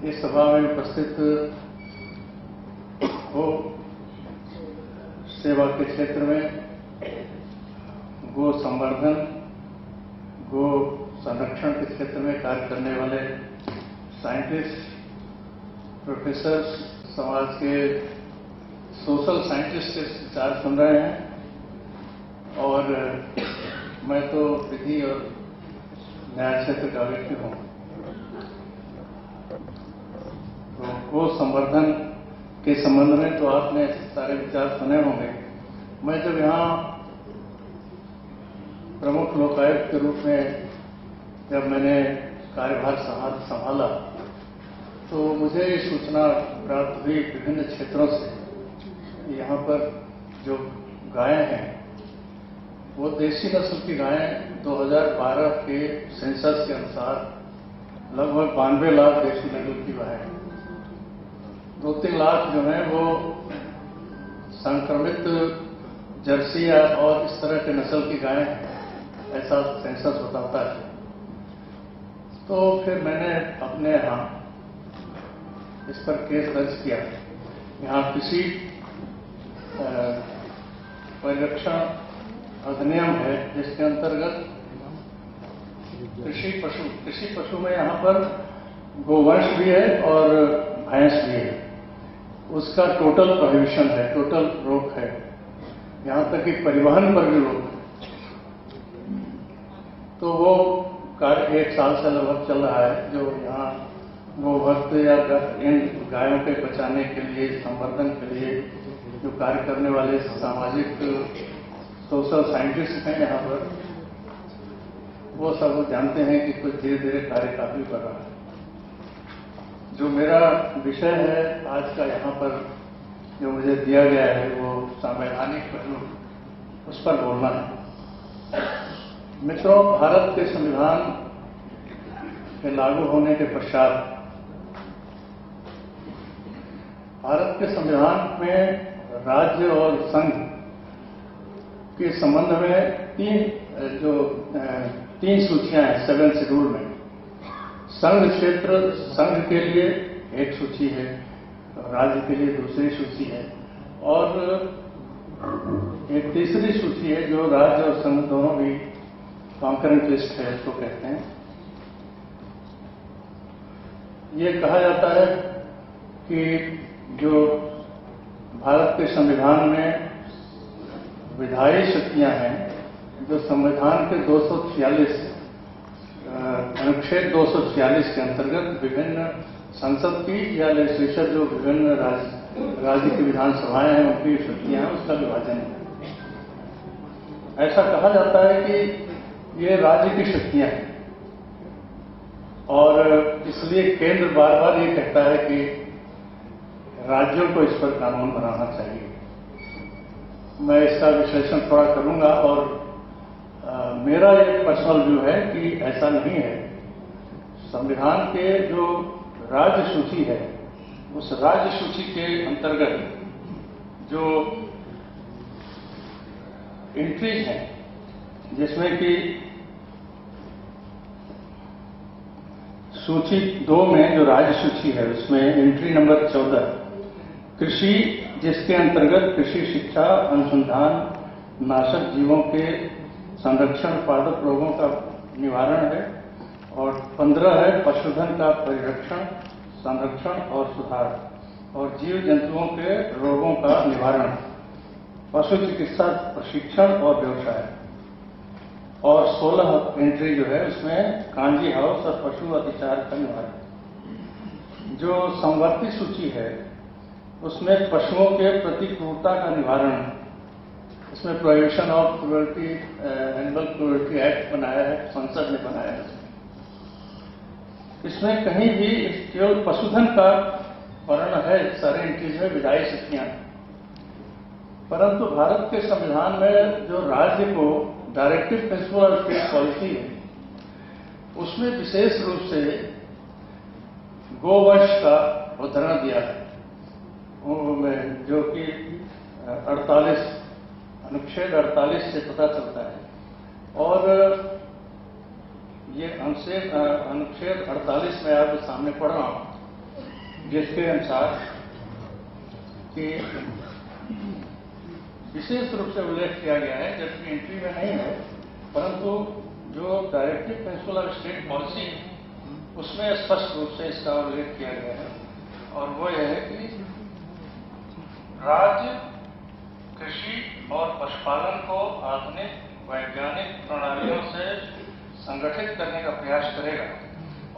इस सभा में उपस्थित हो सेवा के क्षेत्र में गो संवर्धन, गो संरक्षण के क्षेत्र में कार्य करने वाले साइंटिस्ट, प्रोफेसर, समाज के सोशल साइंटिस्ट के विचार सुन रहे हैं। और मैं तो विधि और न्याय क्षेत्र का व्यक्ति हूँ, तो गो संवर्धन के संबंध में तो आपने सारे विचार सुने होंगे। मैं जब यहाँ प्रमुख लोकायुक्त के रूप में जब मैंने कार्यभार संभाला तो मुझे ये सूचना प्राप्त हुई विभिन्न क्षेत्रों से। यहाँ पर जो गायें हैं वो देसी नस्ल की गायें 2012 के सेंसस के अनुसार लगभग 92 लाख देसी नस्ल की गायें, 2-3 लाख जो है वो संक्रमित जर्सी और इस तरह के नस्ल की गायें, ऐसा सेंसस बताता है। तो फिर मैंने अपने यहाँ इस पर केस दर्ज किया। यहाँ कृषि परिरक्षण अधिनियम है जिसके अंतर्गत कृषि पशु में यहाँ पर गोवंश भी है और भैंस भी है। उसका टोटल प्रोहिबिशन है, टोटल रोक है, यहाँ तक कि परिवहन पर भी रोक है। तो वो कार्य 1 साल से लगभग चल रहा है, जो यहाँ गोभक्त या इन गायों के बचाने के लिए, संवर्धन के लिए जो कार्य करने वाले सामाजिक सोशल साइंटिस्ट हैं यहाँ पर, वो सब जानते हैं कि कुछ धीरे धीरे कार्य काफी कर रहा है। जो मेरा विषय है आज का यहाँ पर जो मुझे दिया गया है वो संवैधानिक पहलू, उस पर बोलना है। मित्रों, भारत के संविधान के लागू होने के पश्चात भारत के संविधान में राज्य और संघ के संबंध में तीन सूचियां हैं 7 शेड्यूल में। संघ क्षेत्र, संघ के लिए एक सूची है, राज्य के लिए दूसरी सूची है, और एक तीसरी सूची है जो राज्य और संघ दोनों भी कॉन्करेंट लिस्ट है, इसको कहते हैं। ये कहा जाता है कि जो भारत के संविधान में विधायी शक्तियां हैं जो संविधान के 246 अनुच्छेद 246 के अंतर्गत विभिन्न संसद की या लेजिस्लेचर जो विभिन्न राज्य की विधानसभाएं हैं उनकी शक्तियां हैं, उसका विभाजन है। ऐसा कहा जाता है कि ये राज्य की शक्तियां हैं और इसलिए केंद्र बार बार ये कहता है कि राज्यों को इस पर कानून बनाना चाहिए। मैं इसका विश्लेषण थोड़ा करूंगा और मेरा ये पर्सनल व्यू है कि ऐसा नहीं है। संविधान के जो राज्य सूची है उस राज्य सूची के अंतर्गत जो एंट्रीज हैं जिसमें कि सूची 2 में जो राज्य सूची है उसमें एंट्री नंबर 14 कृषि, जिसके अंतर्गत कृषि शिक्षा, अनुसंधान, नाशक जीवों के संरक्षण, पादप रोगों का निवारण है, और 15 है पशुधन का परिरक्षण, संरक्षण और सुधार, और जीव जंतुओं के रोगों का निवारण, पशु चिकित्सा प्रशिक्षण और व्यवसाय, और 16 एंट्री जो है उसमें कांजी हाउस और पशु अत्याचार का निवारण। जो संवर्ती सूची है उसमें पशुओं के प्रति क्रूरता का निवारण, इसमें prohibition of cruelty, animal cruelty act बनाया है, संसद ने बनाया है। इसमें कहीं भी केवल पशुधन का वर्ण है सारे एंट्रीज में विधायी शक्तियां, परंतु भारत के संविधान में जो राज्य को directive principle of state policy है उसमें विशेष रूप से गोवंश का उदाहरण दिया है, जो कि 48 अनुच्छेद 48 से पता चलता है। और ये अनुच्छेद 48 में आपके सामने पढ़ रहा हूं, जिसके अनुसार कि विशेष रूप से उल्लेख किया गया है, जबकि एंट्री में नहीं है, परंतु जो directive principle of state policy उसमें स्पष्ट रूप से इसका उल्लेख किया गया है, और वो यह है कि राज्य कृषि और पशुपालन को आधुनिक वैज्ञानिक प्रणालियों से संगठित करने का प्रयास करेगा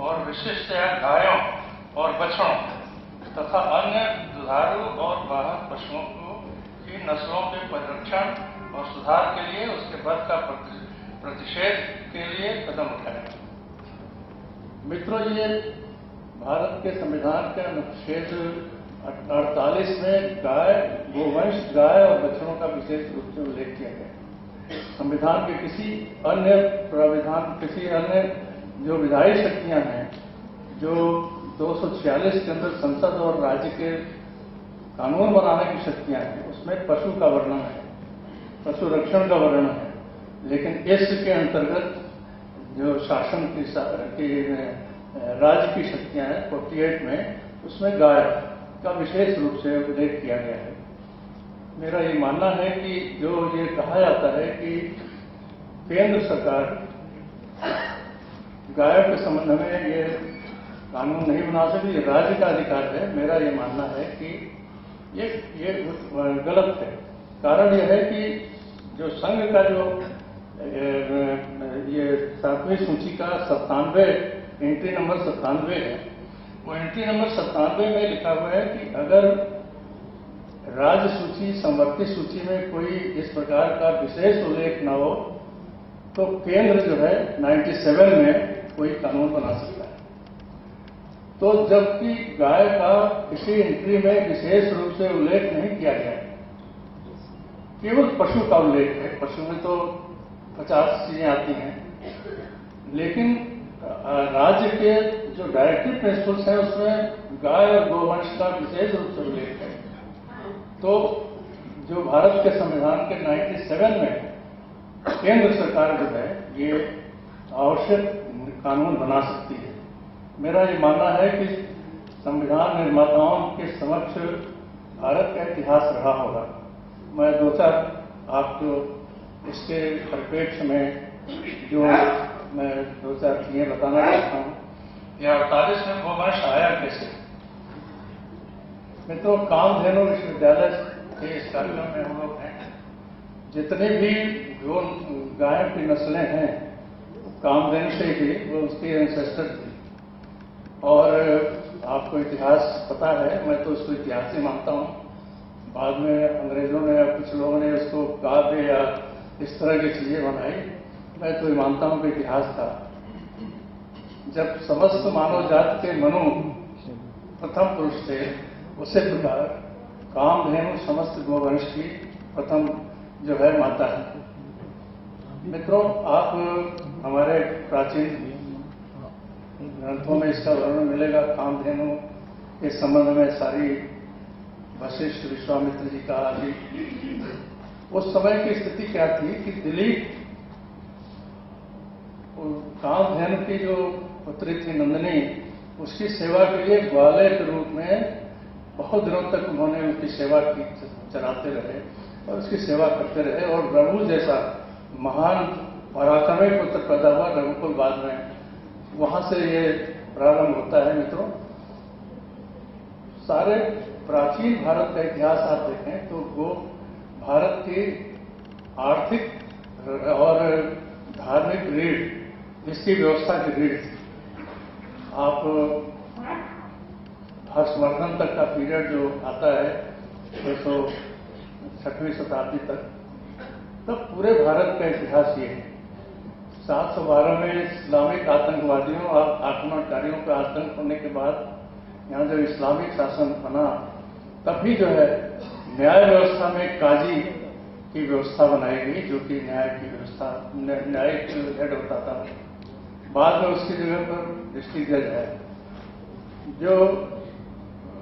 और विशिष्टतया गायों और बछड़ों तथा अन्य दुधारू और वाहक पशुओं की नस्लों के परिरक्षण और सुधार के लिए उसके वध का प्रतिषेध के लिए कदम उठाएगा। मित्रों, ये भारत के संविधान के अनुच्छेद 48 में गोवंश, गाय और बछड़ों का विशेष रूप से उल्लेख किया गया। संविधान के किसी अन्य प्राविधान, किसी अन्य जो विधायी शक्तियां हैं, जो 246 के अंदर संसद और राज्य के कानून बनाने की शक्तियां हैं, उसमें पशु का वर्णन है, पशु रक्षण का वर्णन है, लेकिन इसके अंतर्गत जो शासन की राज्य की शक्तियां हैं 48 में, उसमें गाय का विशेष रूप से उल्लेख किया गया है। मेरा ये मानना है कि जो ये कहा जाता है कि केंद्र सरकार गायों के संबंध में ये कानून नहीं बना सकती, राज्य का अधिकार है, मेरा ये मानना है कि ये गलत है। कारण यह है कि जो संघ का जो ये 7वीं सूची का 97 एंट्री नंबर 97 है, वो एंट्री नंबर 97 में लिखा हुआ है कि अगर राज्य सूची संवर्ती सूची में कोई इस प्रकार का विशेष उल्लेख न हो तो केंद्र जो है 97 में कोई कानून बना सकता है। तो जबकि गाय का किसी एंट्री में विशेष रूप से उल्लेख नहीं किया गया, केवल पशु का उल्लेख है, पशु में तो 50 चीजें आती हैं, लेकिन राज्य के जो डायरेक्टिव प्रिंसिपल्स हैं उसमें गाय और गोवंश का विशेष रूप से उल्लेख है। तो जो भारत के संविधान के 97 में केंद्र सरकार जो है ये आवश्यक कानून बना सकती है। मेरा ये मानना है कि संविधान निर्माताओं के समक्ष भारत का इतिहास रहा होगा। मैं 2-4 आपको इसके परिप्रेक्ष्य में जो मैं 2-4 चीजें बताना चाहता हूँ। यह 48 में गोवंश आया कैसे? मित्रों, कामधेनु विश्वविद्यालय के इस कार्यक्रम में हम लोग हैं, जितने भी जो गायों की नस्लें हैं कामधेनु से ही वो उसके एंसेस्टर थे। और आपको इतिहास पता है, मैं तो उसको इतिहास ही मानता हूँ। बाद में अंग्रेजों ने या कुछ लोगों ने उसको काव्य या इस तरह की चीजें बनाई, मैं तो ये मानता हूँ कि इतिहास था। जब समस्त मानव जात के मनु प्रथम पुरुष थे, उसी प्रकार कामधेनु समस्त गोवंश की प्रथम जो है माता है। मित्रों, आप हमारे प्राचीन ग्रंथों में इसका वर्णन मिलेगा। कामधेनु के संबंध में सारी वशिष्ठ, विश्वामित्र जी का आदि। उस समय की स्थिति क्या थी कि दिलीप कामधेनु की जो पुत्री थी नंदिनी, उसकी सेवा के लिए ग्वाले के रूप में बहुत दिनों तक उन्होंने उनकी सेवा की, चलाते रहे और उसकी सेवा करते रहे। और रघु जैसा महान पराक्रमी पुत्र पैदा हुआ रघुकुल बाद में, वहां से ये प्रारंभ होता है। मित्रों, सारे प्राचीन भारत का इतिहास आप देखें तो वो भारत की आर्थिक और धार्मिक रीढ़, इसकी व्यवस्था की रीढ़ थी। आप हर्षवर्धन तक का पीरियड जो आता है 6वीं शताब्दी तक, तब पूरे भारत का इतिहास ये है। 712 में इस्लामिक आतंकवादियों और आक्रमणकारियों का आतंक होने के बाद यहाँ जब इस्लामिक शासन बना, तभी जो है न्याय व्यवस्था में काजी की व्यवस्था बनाई गई, जो कि न्याय की व्यवस्था, न्यायिक हेड होता था। बाद में उसकी जगह पर डिस्ट्रिक्ट जज है। जो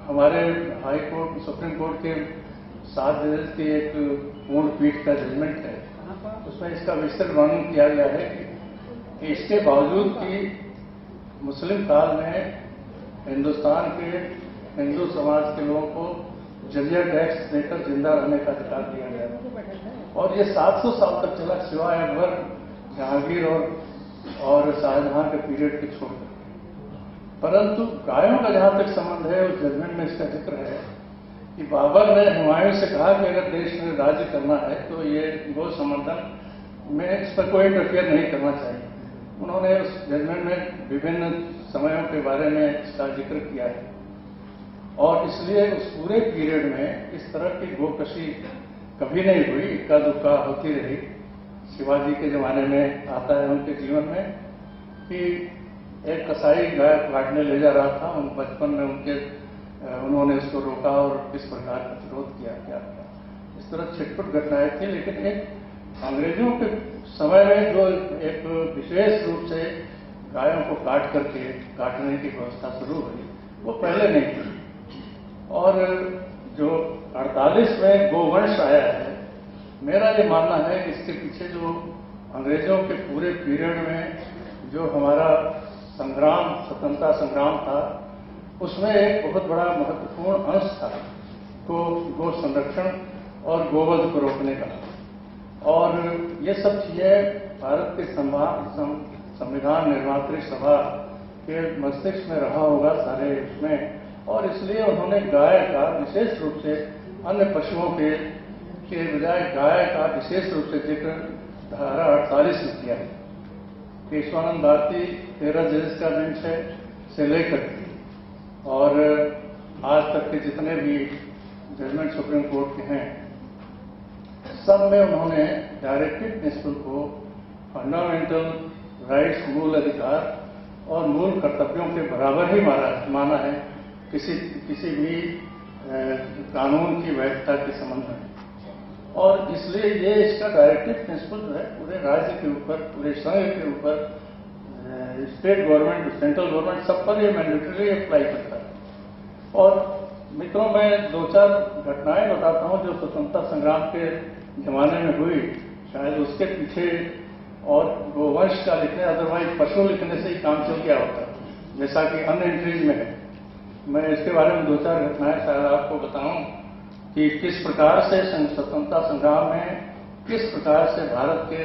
हमारे हाई कोर्ट, सुप्रीम कोर्ट के 7 जजेस की एक पूर्ण पीठ का जजमेंट है, उसमें इसका विस्तृत वर्णन किया गया है कि इसके बावजूद कि मुस्लिम काल में हिंदुस्तान के हिंदू समाज के लोगों को जजिया टैक्स देकर जिंदा रहने का अधिकार दिया गया। और ये 700 साल तक चला, सिवाय अकबर, जहांगीर और शाहजहां के पीरियड के छोड़कर। परंतु गायों का जहां तक संबंध है, उस जजमेंट में इसका जिक्र है कि बाबर ने हुमायूं से कहा कि अगर देश में राज्य करना है तो ये गौ संवर्धन में इस पर कोई इंटरफेयर नहीं करना चाहिए। उन्होंने उस जजमेंट में विभिन्न समयों के बारे में इसका जिक्र किया है और इसलिए उस पूरे पीरियड में इस तरह की गोकशी कभी नहीं हुई, इक्का दुक्का होती रही। शिवाजी के जमाने में आता है उनके जीवन में कि एक कसाई गाय काटने ले जा रहा था, बचपन में उन्होंने उसको रोका और किस प्रकार प्रतिरोध किया, क्या किया। इस तरह छिटपुट घटनाएं थी। लेकिन एक अंग्रेजों के समय में जो एक विशेष रूप से गायों को काट करके काटने की व्यवस्था शुरू हुई, वो पहले नहीं थी। और जो 48 में गोवंश आया है, मेरा ये मानना है कि इसके पीछे जो अंग्रेजों के पूरे पीरियड में जो हमारा संग्राम, स्वतंत्रता संग्राम था, उसमें एक बहुत बड़ा महत्वपूर्ण अंश था गो संरक्षण और गोवध को रोकने का। और ये सब चीजें भारत के संविधान निर्मात्री सभा के मस्तिष्क में रहा होगा सारे उसमें, और इसलिए उन्होंने गाय का विशेष रूप से अन्य पशुओं के बजाय गाय का विशेष रूप से जिक्र धारा 48 में किया है। केशवानंद भारती 13 जजेस का बेंच है से लेकर और आज तक के जितने भी जजमेंट सुप्रीम कोर्ट के हैं, सब में उन्होंने डायरेक्टिव प्रिंसिपल को फंडामेंटल राइट्स, मूल अधिकार और मूल कर्तव्यों के बराबर ही माना है किसी भी कानून की वैधता के संबंध में। और इसलिए ये इसका डायरेक्टिव प्रिंसिपल जो है पूरे राज्य के ऊपर, पूरे संघ के ऊपर, स्टेट गवर्नमेंट, सेंट्रल गवर्नमेंट, सब पर ये मैंडेटरी अप्लाई करता है। और मित्रों, मैं 2-4 घटनाएं बताता हूं जो स्वतंत्रता संग्राम के जमाने में हुई। शायद उसके पीछे और गोवंश का लिखने, अदरवाइज पशु लिखने से ही काम चल गया होता, जैसा कि अन्य एंट्रीज में है। मैं इसके बारे में 2-4 घटनाएं शायद आपको बताऊं कि किस प्रकार से स्वतंत्रता संग्राम में किस प्रकार से भारत के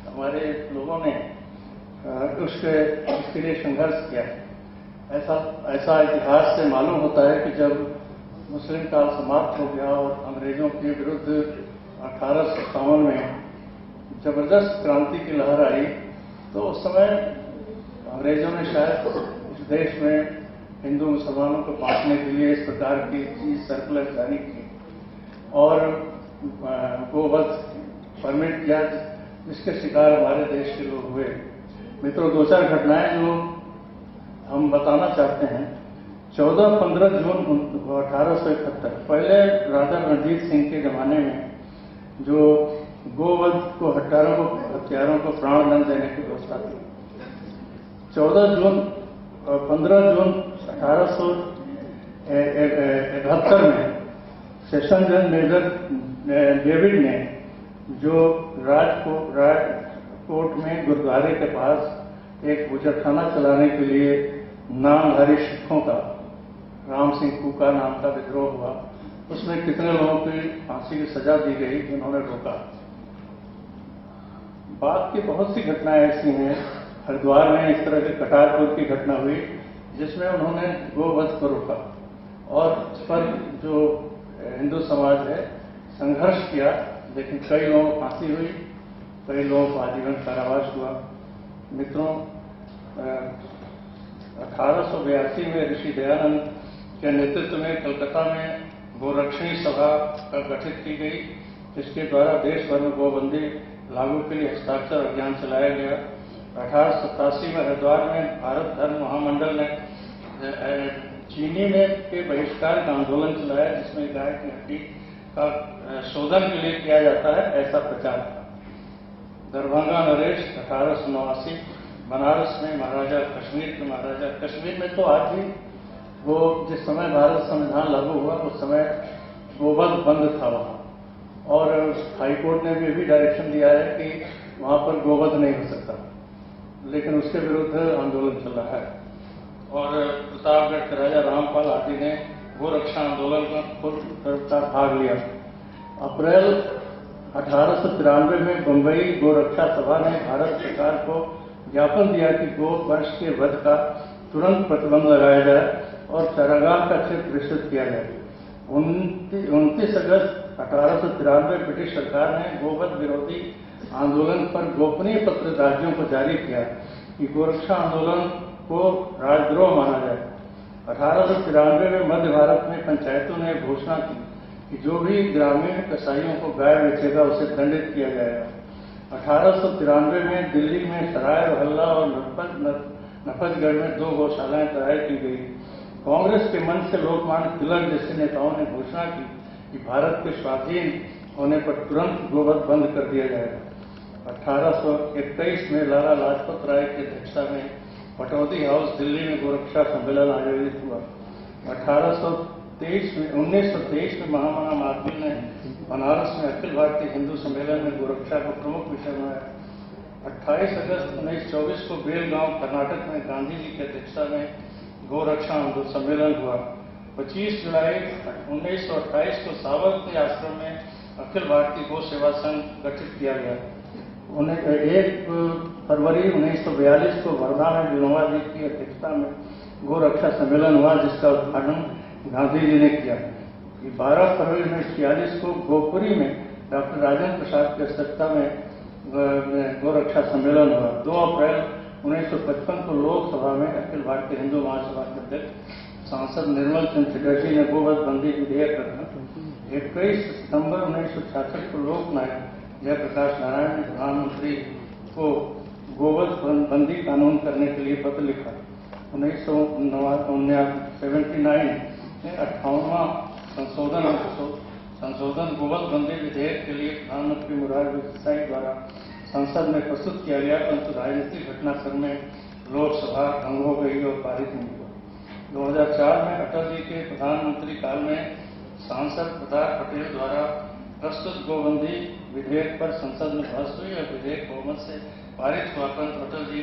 हमारे लोगों ने उसके लिए संघर्ष किया। ऐसा इतिहास से मालूम होता है कि जब मुस्लिम काल समाप्त हो गया और अंग्रेजों के विरुद्ध 1857 में जबरदस्त क्रांति की लहर आई, तो उस समय अंग्रेजों ने शायद इस देश में हिंदू मुसलमानों को बांटने के लिए इस प्रकार की चीज सर्कुलर जारी की और गोवध परमिट किया, जिसके शिकार हमारे देश के लोग हुए। मित्रों, 2-4 घटनाएं जो हम बताना चाहते हैं। 14-15 जून 1871, पहले राजा रणजीत सिंह के जमाने में जो गोवध को हत्यारों को प्राणदंड देने की व्यवस्था थी। 15 जून 1871 में सेशन जज मेजर डेविड ने जो राजकोट में गुरुद्वारे के पास एक गुजरखाना चलाने के लिए नामधारी सिखों का राम सिंह कूका नाम का विद्रोह हुआ, उसमें कितने लोगों की फांसी की सजा दी गई जिन्होंने रोका। बाद की बहुत सी घटनाएं ऐसी हैं। हरिद्वार में इस तरह के कटारपुर की घटना हुई जिसमें उन्होंने गोवध को रोका और इस पर जो हिंदू समाज है संघर्ष किया, लेकिन कई लोगों को फांसी हुई, कई लोगों को आजीवन कारावास हुआ। मित्रों, 1882 में ऋषि दयानंद के नेतृत्व में कलकत्ता में गोरक्षणी सभा गठित की गई, जिसके द्वारा देश भर में गोबंदी लागू के लिए हस्ताक्षर अभियान चलाया गया। 1887 में हरिद्वार में भारत धर्म महामंडल ने चीनी में के बहिष्कार का आंदोलन चलाया, जिसमें गाय की हड्डी का शोधन के लिए किया जाता है, ऐसा प्रचार था। दरभंगा नरेश 1889, बनारस में महाराजा कश्मीर में तो आज भी वो जिस समय भारत संविधान लागू हुआ उस समय गोवध बंद था वहां, और हाईकोर्ट ने भी डायरेक्शन दिया है कि वहां पर गोवध नहीं हो सकता, लेकिन उसके विरुद्ध आंदोलन चल रहा है। और प्रतापगढ़ के राजा रामपाल आदि ने गोरक्षा आंदोलन में खुद भाग लिया। अप्रैल 1893 में बंबई गोरक्षा सभा ने भारत सरकार को ज्ञापन दिया कि गो वंश के वध का तुरंत प्रतिबंध लगाया जाए और चारागाह का क्षेत्र विस्तृत किया जाए। 29 अगस्त 1893 ब्रिटिश सरकार ने गोवध विरोधी आंदोलन पर गोपनीय पत्र राज्यों को जारी किया कि गोरक्षा आंदोलन को राजद्रोह माना जाए। 1893 में मध्य भारत में पंचायतों ने घोषणा की कि जो भी ग्रामीण कसाईयों को गाय बेचेगा उसे दंडित किया जाएगा। 1893 में दिल्ली में सराय रोहल्ला और नफजगढ़ में 2 गौशालाएं तैयार की गई। कांग्रेस के मन से लोकमान्य तिलक जैसे नेताओं ने घोषणा की कि भारत के स्वाधीन होने पर तुरंत गोवध बंद कर दिया जाएगा। 1821 में लाला लाजपत राय की अध्यक्षता में पटौदी हाउस दिल्ली में गोरक्षा सम्मेलन आयोजित हुआ। 1923 में महामना मालवीय ने बनारस में अखिल भारतीय हिंदू सम्मेलन में गोरक्षा को प्रमुख विषय बनाया। 28 अगस्त 1924 को बेलगांव कर्नाटक में गांधी जी की अध्यक्षता में गोरक्षा सम्मेलन हुआ। 25 जुलाई 1928 को साबरमती आश्रम में अखिल भारतीय गो सेवा संघ गठित किया गया। 1 फरवरी 1942 को वर्धा में विनोबा जी की अध्यक्षता में गोरक्षा सम्मेलन हुआ, जिसका उद्घाटन गांधी जी ने किया। 12 फरवरी 1946 को गोपुरी में डॉक्टर राजेंद्र प्रसाद की अध्यक्षता में गोरक्षा सम्मेलन हुआ। 2 अप्रैल 1955 को लोकसभा में अखिल भारतीय हिंदू महासभा के अध्यक्ष सांसद निर्मल चंद्र चटर्जी ने गोवध बंदी विधेयक रखा। 21 सितंबर 1966 को लोकनायक जयप्रकाश नारायण ने प्रधानमंत्री को गोवध बंदी कानून करने के लिए पत्र लिखा। 1979 में 58वां संशोधन गोवध बंदी विधेयक के लिए प्रधानमंत्री मुरारजी देसाई द्वारा संसद में प्रस्तुत किया गया, परंतु राजनीतिक घटनाक्रम में लोकसभा भंग हो गई और पारित नहीं हुआ। 2004 में अटल जी के प्रधानमंत्री काल में सांसद प्रताप पटेल द्वारा प्रस्तुत गोबंदी विधेयक पर संसद में बहस हुई और विधेयक बहुमत से पारित हुआ, परंतु अटल जी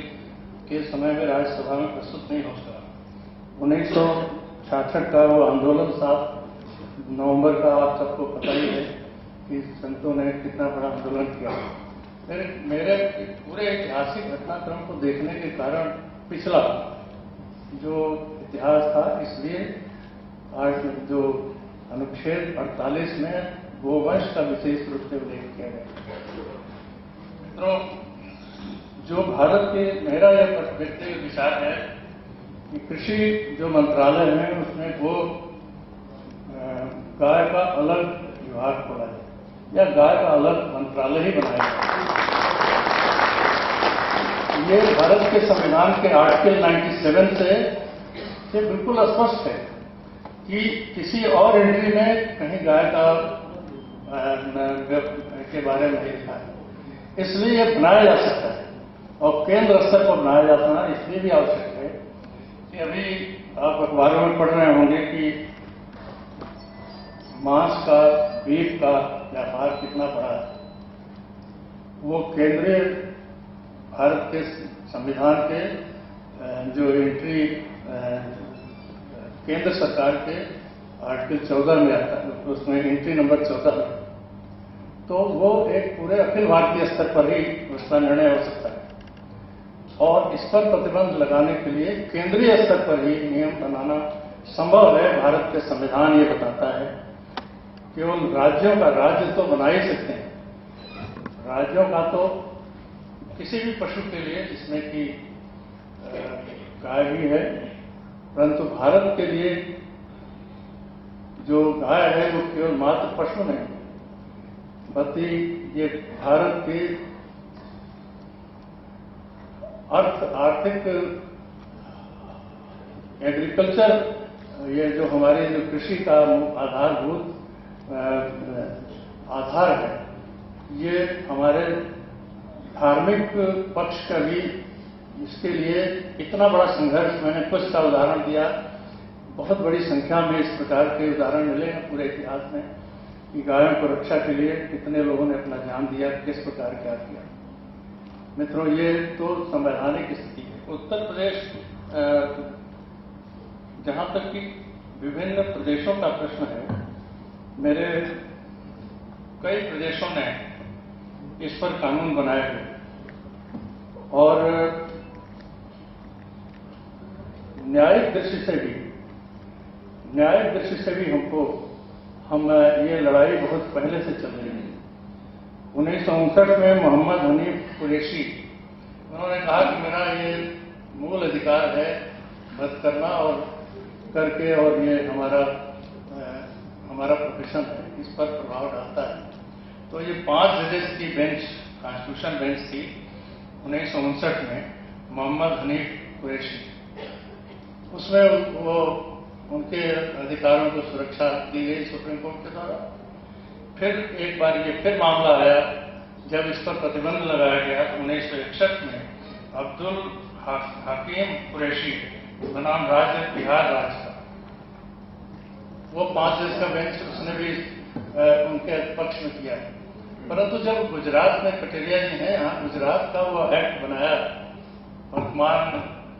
के समय में राज्यसभा में प्रस्तुत नहीं हो सका। 1966 का वो आंदोलन 7 नवंबर का आप सबको पता ही है कि संतों ने कितना बड़ा आंदोलन किया। मेरे पूरे ऐतिहासिक घटनाक्रम को देखने के कारण पिछला जो इतिहास था, इसलिए आज जो अनुच्छेद 48 में गोवंश का विशेष रूप से उल्लेख किया गया। मित्रों, जो भारत के मेरा यह व्यक्तिगत विचार है कि कृषि जो मंत्रालय है उसमें वो गाय का अलग विभाग खोला जाए या गाय का अलग मंत्रालय ही बनाया जाए। ये भारत के संविधान के आर्टिकल 97 से बिल्कुल स्पष्ट है कि किसी और एंट्री में कहीं गाय का के बारे में नहीं लिखा है। इसलिए ये बनाया जा सकता है और केंद्र स्तर पर बनाया जाता है। इसलिए भी आवश्यक है कि अभी आप अखबारों में पढ़ रहे होंगे कि मांस का, बीफ का व्यापार कितना बड़ा है। वो केंद्रीय भारत के संविधान के जो एंट्री केंद्र सरकार के आर्टिकल 14 में आता है, उसमें एंट्री नंबर 14 है, तो वो एक पूरे अखिल भारतीय स्तर पर ही उसका निर्णय हो सकता है और इस पर प्रतिबंध लगाने के लिए केंद्रीय स्तर पर ही नियम बनाना संभव है। भारत के संविधान ये बताता है। केवल राज्यों का, राज्य तो बना ही सकते हैं, राज्यों का तो किसी भी पशु के लिए जिसमें कि गाय भी है, परंतु भारत के लिए जो गाय है वो केवल मात्र पशु नहीं, बल्कि ये भारत की आर्थिक एग्रीकल्चर, ये जो हमारे जो कृषि का आधारभूत आधार है, ये हमारे धार्मिक पक्ष का भी इसके लिए इतना बड़ा संघर्ष, मैंने कुछ का उदाहरण दिया, बहुत बड़ी संख्या में इस प्रकार के उदाहरण मिले हैं पूरे इतिहास में कि गायों को रक्षा के लिए कितने लोगों ने अपना जान दिया, किस प्रकार क्या किया। मित्रों, ये तो संवैधानिक स्थिति है। उत्तर प्रदेश, जहां तक कि विभिन्न प्रदेशों का प्रश्न है, मेरे कई प्रदेशों ने इस पर कानून बनाए हैं और न्यायिक दृष्टि से भी हम ये लड़ाई बहुत पहले से चल रही है। 1959 में मोहम्मद हनीफ कुरैशी, उन्होंने कहा कि मेरा ये मूल अधिकार है वध करना और करके, और ये हमारा प्रोफेशन है, इस पर प्रभाव डालता है। तो ये 5 जजेस की बेंच, कॉन्स्टिट्यूशन बेंच थी 1959 में, मोहम्मद हनीफ कुरैशी। उसमें वो उनके अधिकारों को सुरक्षा दी गई सुप्रीम कोर्ट के द्वारा। फिर एक बार ये फिर मामला आया जब इस पर प्रतिबंध लगाया गया 1961 में। अब्दुल हकीम कुरैशी बनाम राज्य बिहार राज्य का, वो 5 जज का बेंच, उसने भी उनके पक्ष में किया। परंतु जब गुजरात में कटेरिया जी ने यहाँ गुजरात का वो एक्ट बनाया, वर्तमान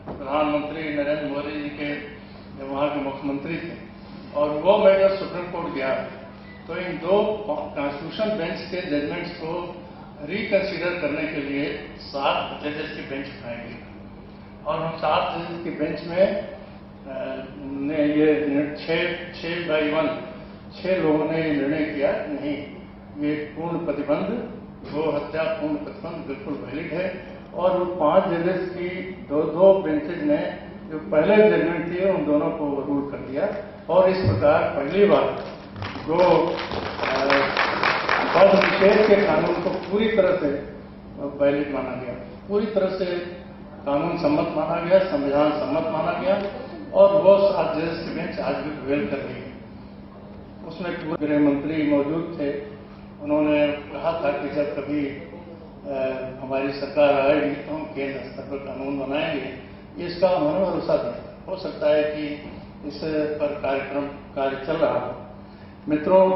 प्रधानमंत्री नरेंद्र मोदी जी के जब वहाँ के मुख्यमंत्री थे, और वो मैं जब सुप्रीम कोर्ट गया तो इन 2 कॉन्स्टिट्यूशन बेंच के जजमेंट्स को रिकंसीडर करने के लिए 7 जजेस की बेंच बनाई गई और हम 7 जजेस की बेंच में ने ये 6/1 6 लोगों ने ये निर्णय किया, नहीं, ये पूर्ण प्रतिबंध, गो हत्या पूर्ण प्रतिबंध बिल्कुल वैलिड है। और वो 5 जजेस की 2 बेंचेज ने जो पहले जजमेंट थे उन दोनों को ओवररूल कर दिया और इस प्रकार पहली बार जो वध निषेध के कानून को पूरी तरह से वैलिड माना गया, पूरी तरह से कानून सम्मत माना गया, संविधान सम्मत माना गया और वो 7 जजेस की बेंच आज भी प्रिवेल कर रही है। उसमें पूरे गृह मंत्री मौजूद थे, उन्होंने कहा था कि जब कभी हमारी सरकार आएगी तो हम केंद्र स्तर पर कानून बनाएंगे, इसका उन्होंने भरोसा दिया। हो सकता है कि इस पर कार्य चल रहा हो। मित्रों,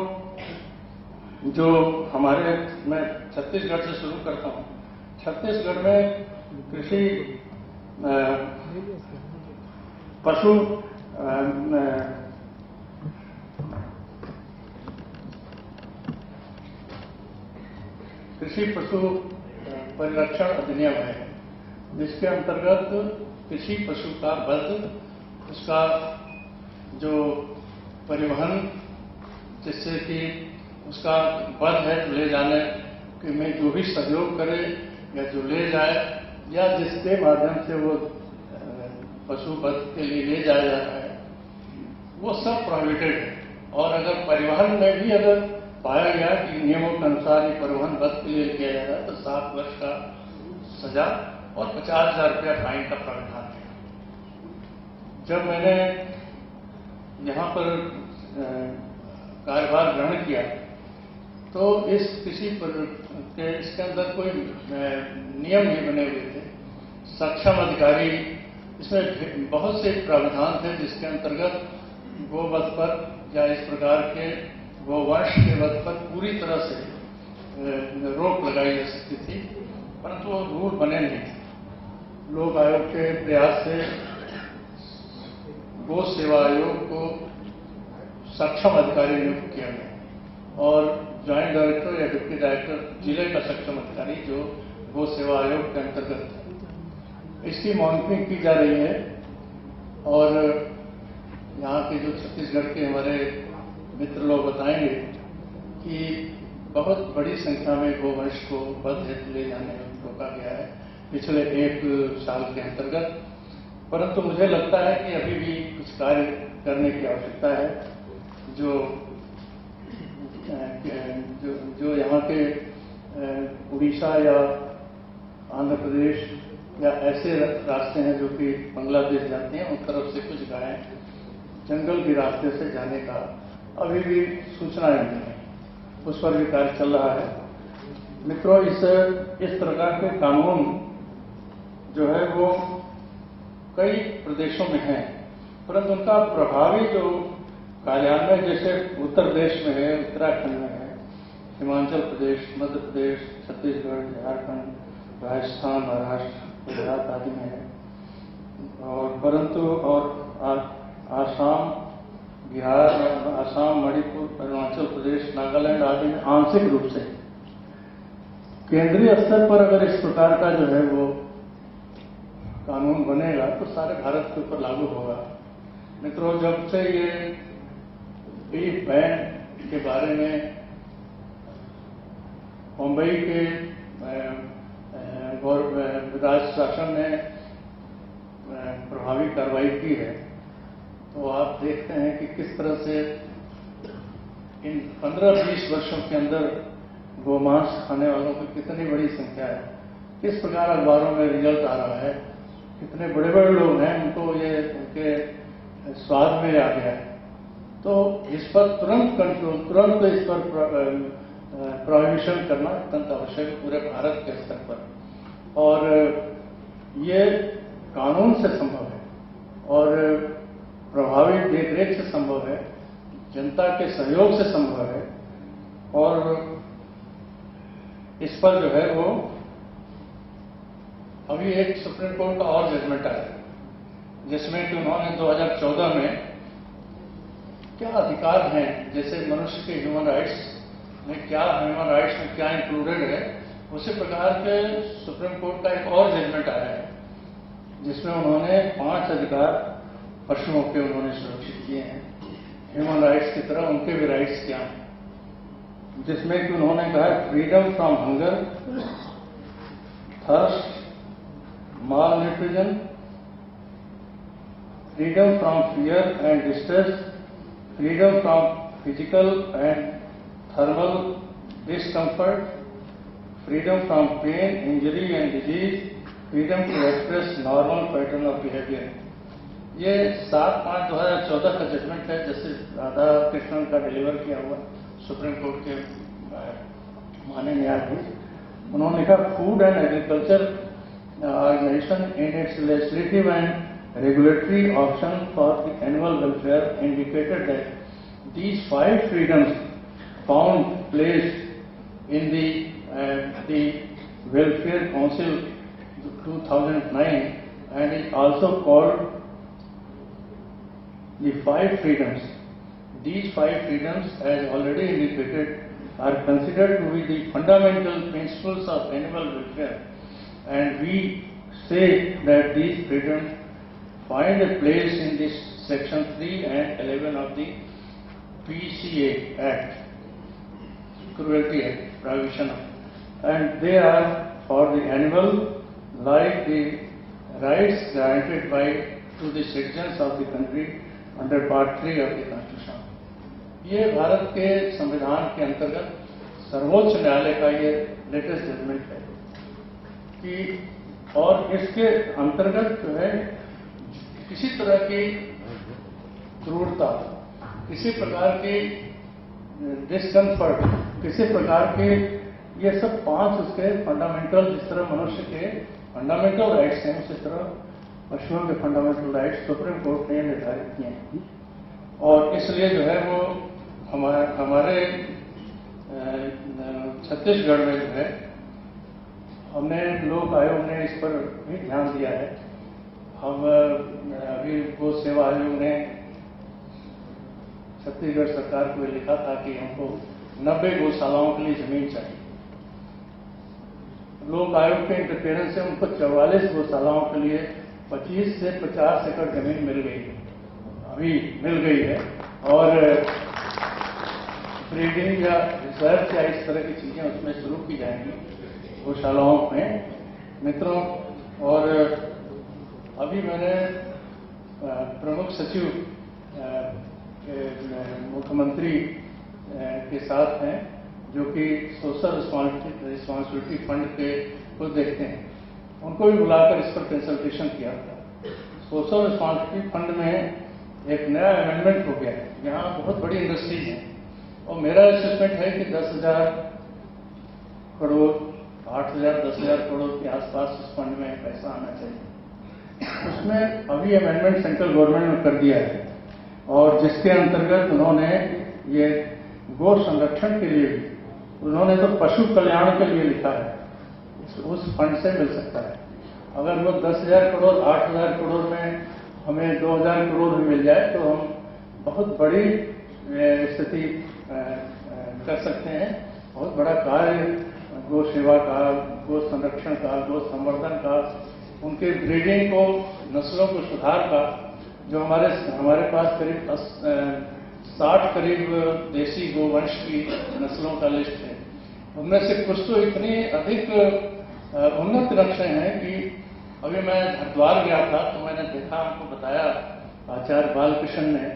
जो हमारे, मैं छत्तीसगढ़ से शुरू करता हूँ। छत्तीसगढ़ में कृषि पशु परिरक्षण अधिनियम है, जिसके अंतर्गत कृषि पशु का वध, उसका जो परिवहन, जिससे कि उसका वध है तो ले जाने कि में जो भी सहयोग करे या जो ले जाए या जिसके माध्यम से वो पशु वध के लिए ले जाया जाता है, वो सब प्रोहिबिटेड है। और अगर परिवहन में भी अगर पाया गया कि नियमों के अनुसार ये परिवहन वध के लिए किया जा रहा है तो 7 वर्ष का सजा और 50,000 रुपया फाइन का प्रावधान है। जब मैंने यहाँ पर कार्यभार ग्रहण किया तो इसके अंदर कोई नियम नहीं बने हुए थे। सक्षम अधिकारी, इसमें बहुत से प्रावधान थे जिसके अंतर्गत गोवध पर या इस प्रकार के गोवंश के वध पर पूरी तरह से रोक लगाई जा सकती थी, परंतु वो रूल बने नहीं थे। लोक आयोग के प्रयास से गो सेवा आयोग को सक्षम अधिकारी नियुक्त किया गया और ज्वाइंट डायरेक्टर या डिप्टी डायरेक्टर जिले का सक्षम अधिकारी जो गो सेवा आयोग के अंतर्गत है, इसकी मॉनिटरिंग की जा रही है। और यहाँ के जो छत्तीसगढ़ के हमारे मित्र लोग बताएंगे कि बहुत बड़ी संख्या में गोवंश को वध हेतु ले जाने में रोका गया है पिछले 1 साल के अंतर्गत। परंतु मुझे लगता है कि अभी भी कुछ कार्य करने की आवश्यकता है। जो यहाँ के उड़ीसा या आंध्र प्रदेश या ऐसे रास्ते हैं जो कि बांग्लादेश जाते हैं, उन तरफ से कुछ गायें जंगल के रास्ते से जाने का अभी भी सूचनाएं मिली हैं, उस पर भी कार्य चल रहा है। मित्रों, इस प्रकार के कानून जो है वो कई प्रदेशों में हैं, परंतु उनका प्रभावी जो कार्यान्वयन जैसे उत्तर प्रदेश में है, उत्तराखंड में है, हिमाचल प्रदेश, मध्य प्रदेश, छत्तीसगढ़, झारखंड, राजस्थान, महाराष्ट्र, गुजरात आदि में है, और परंतु आसाम, बिहार, आसाम, मणिपुर, अरुणाचल प्रदेश, नागालैंड आदि में आंशिक रूप से। केंद्रीय स्तर पर अगर इस प्रकार का जो है वो कानून बनेगा तो सारे भारत के ऊपर लागू होगा। मित्रों, जब से ये बीफ बैन के बारे में मुंबई के राज्य शासन ने प्रभावी कार्रवाई की है, तो आप देखते हैं कि किस तरह से इन 15-20 वर्षों के अंदर गोमांस खाने वालों की कितनी बड़ी संख्या है। किस प्रकार अखबारों में रिजल्ट आ रहा है, कितने बड़े बड़े लोग हैं, उनको ये उनके स्वाद में आ गया है। तो इस पर तुरंत कंट्रोल, तुरंत इस पर प्रोहिबिशन करना अत्यंत आवश्यक है पूरे भारत के स्तर पर। और ये कानून से संभव है और प्रभावी देखरेख से संभव है, जनता के सहयोग से संभव है। और इस पर जो है वो अभी एक सुप्रीम कोर्ट का और जजमेंट आया जिसमें कि उन्होंने 2014 में क्या अधिकार हैं, जैसे मनुष्य के ह्यूमन राइट्स में क्या इंक्लूडेड है, उसी प्रकार के सुप्रीम कोर्ट का एक और जजमेंट आया है जिसमें उन्होंने 5 अधिकार पशुओं के उन्होंने सुरक्षित किए हैं। ह्यूमन राइट्स की तरह उनके भी राइट्स क्या हैं, जिसमें कि उन्होंने कहा freedom from hunger, thirst, malnutrition, freedom from fear and distress, freedom from physical and thermal discomfort, freedom from pain, injury and disease, freedom to express normal pattern of behavior। ये 7/5/2014 का judgement है, जैसे राधा कृष्णन का deliver किया हुआ supreme court के माननीय न्यायाधीश। उन्होंने कहा food and agriculture organisation in its legislative and regulatory option for the animal welfare indicated that these 5 freedoms found place in the Welfare Council 2009 and is also called the 5 freedoms. These 5 freedoms, as already indicated, are considered to be the fundamental principles of animal welfare, and we say that these freedoms find a place in this section 3 and 11 of the PCA Act. Cruelty Act, prohibition of, and they are for the animal like the rights granted to the citizens of the country under Part 3 of the Constitution. ये भारत के संविधान के अंतर्गत सर्वोच्च न्यायालय का ये latest judgement है कि और इसके अंतर्गत जो है किसी तरह की क्रूरता, किसी प्रकार की डिस्कम्फर्ट, किसी प्रकार के ये सब 5 उसके फंडामेंटल, जिस तरह मनुष्य के फंडामेंटल राइट्स हैं उसी तरह पशुओं के फंडामेंटल राइट्स सुप्रीम कोर्ट ने निर्धारित किए हैं। और इसलिए जो है वो हमारे छत्तीसगढ़ में जो है हमने लोक आयोग ने इस पर भी ध्यान दिया है। हम अभी गो सेवा आयोग ने छत्तीसगढ़ सरकार को लिखा था कि हमको 90 गौशालाओं के लिए जमीन चाहिए। लोक आयोग के इंटरफेरेंस से उनको 44 गौशालाओं के लिए 25 से 50 एकड़ जमीन मिल गई है, अभी मिल गई है। और ब्रीडिंग या रिसर्च या इस तरह की चीजें उसमें शुरू की जाएंगी गौशालाओं में मित्रों। और अभी मैंने प्रमुख सचिव मुख्यमंत्री के साथ हैं जो कि सोशल रिस्पॉन्सिबिलिटी फंड के को देखते हैं, उनको भी बुलाकर इस पर कंसल्टेशन किया था। सोशल रिस्पॉन्सिबिलिटी फंड में एक नया अमेंडमेंट हो गया है, यहाँ बहुत बड़ी इंडस्ट्रीज हैं और मेरा असेसमेंट है कि 10,000 करोड़, 8,000, 10,000 करोड़ के आसपास इस फंड में पैसा आना चाहिए। उसमें अभी अमेंडमेंट सेंट्रल गवर्नमेंट ने कर दिया है और जिसके अंतर्गत उन्होंने ये गो संरक्षण के लिए भी, उन्होंने तो पशु कल्याण के लिए लिखा है, उस फंड से मिल सकता है। अगर वो 10,000 करोड़, 8,000 करोड़ में हमें 2,000 करोड़ भी मिल जाए तो हम बहुत बड़ी स्थिति कर सकते हैं। बहुत बड़ा कार्य गो सेवा का, गो संरक्षण का, गो संवर्धन का, उनके ब्रीडिंग को, नस्लों को सुधार का, जो हमारे पास करीब 60 करीब देसी गोवंश की नस्लों का लिस्ट है। उनमें से कुछ तो इतनी अधिक उन्नत नस्लें हैं कि अभी मैं हरिद्वार गया था तो मैंने देखा, हमको बताया आचार्य बालकृष्ण ने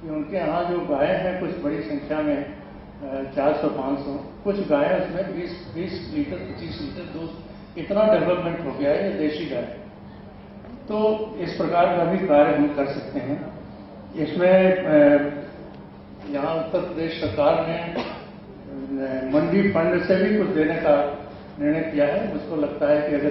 कि उनके यहाँ जो गायें हैं कुछ बड़ी संख्या में 400-500, कुछ गायें उसमें 20 लीटर 25 लीटर दूध, इतना डेवलपमेंट हो गया है ये देशी गाय। तो इस प्रकार का भी कार्य हम कर सकते हैं। इसमें यहाँ उत्तर प्रदेश सरकार ने मंडी फंड से भी कुछ देने का निर्णय किया है। मुझको लगता है कि अगर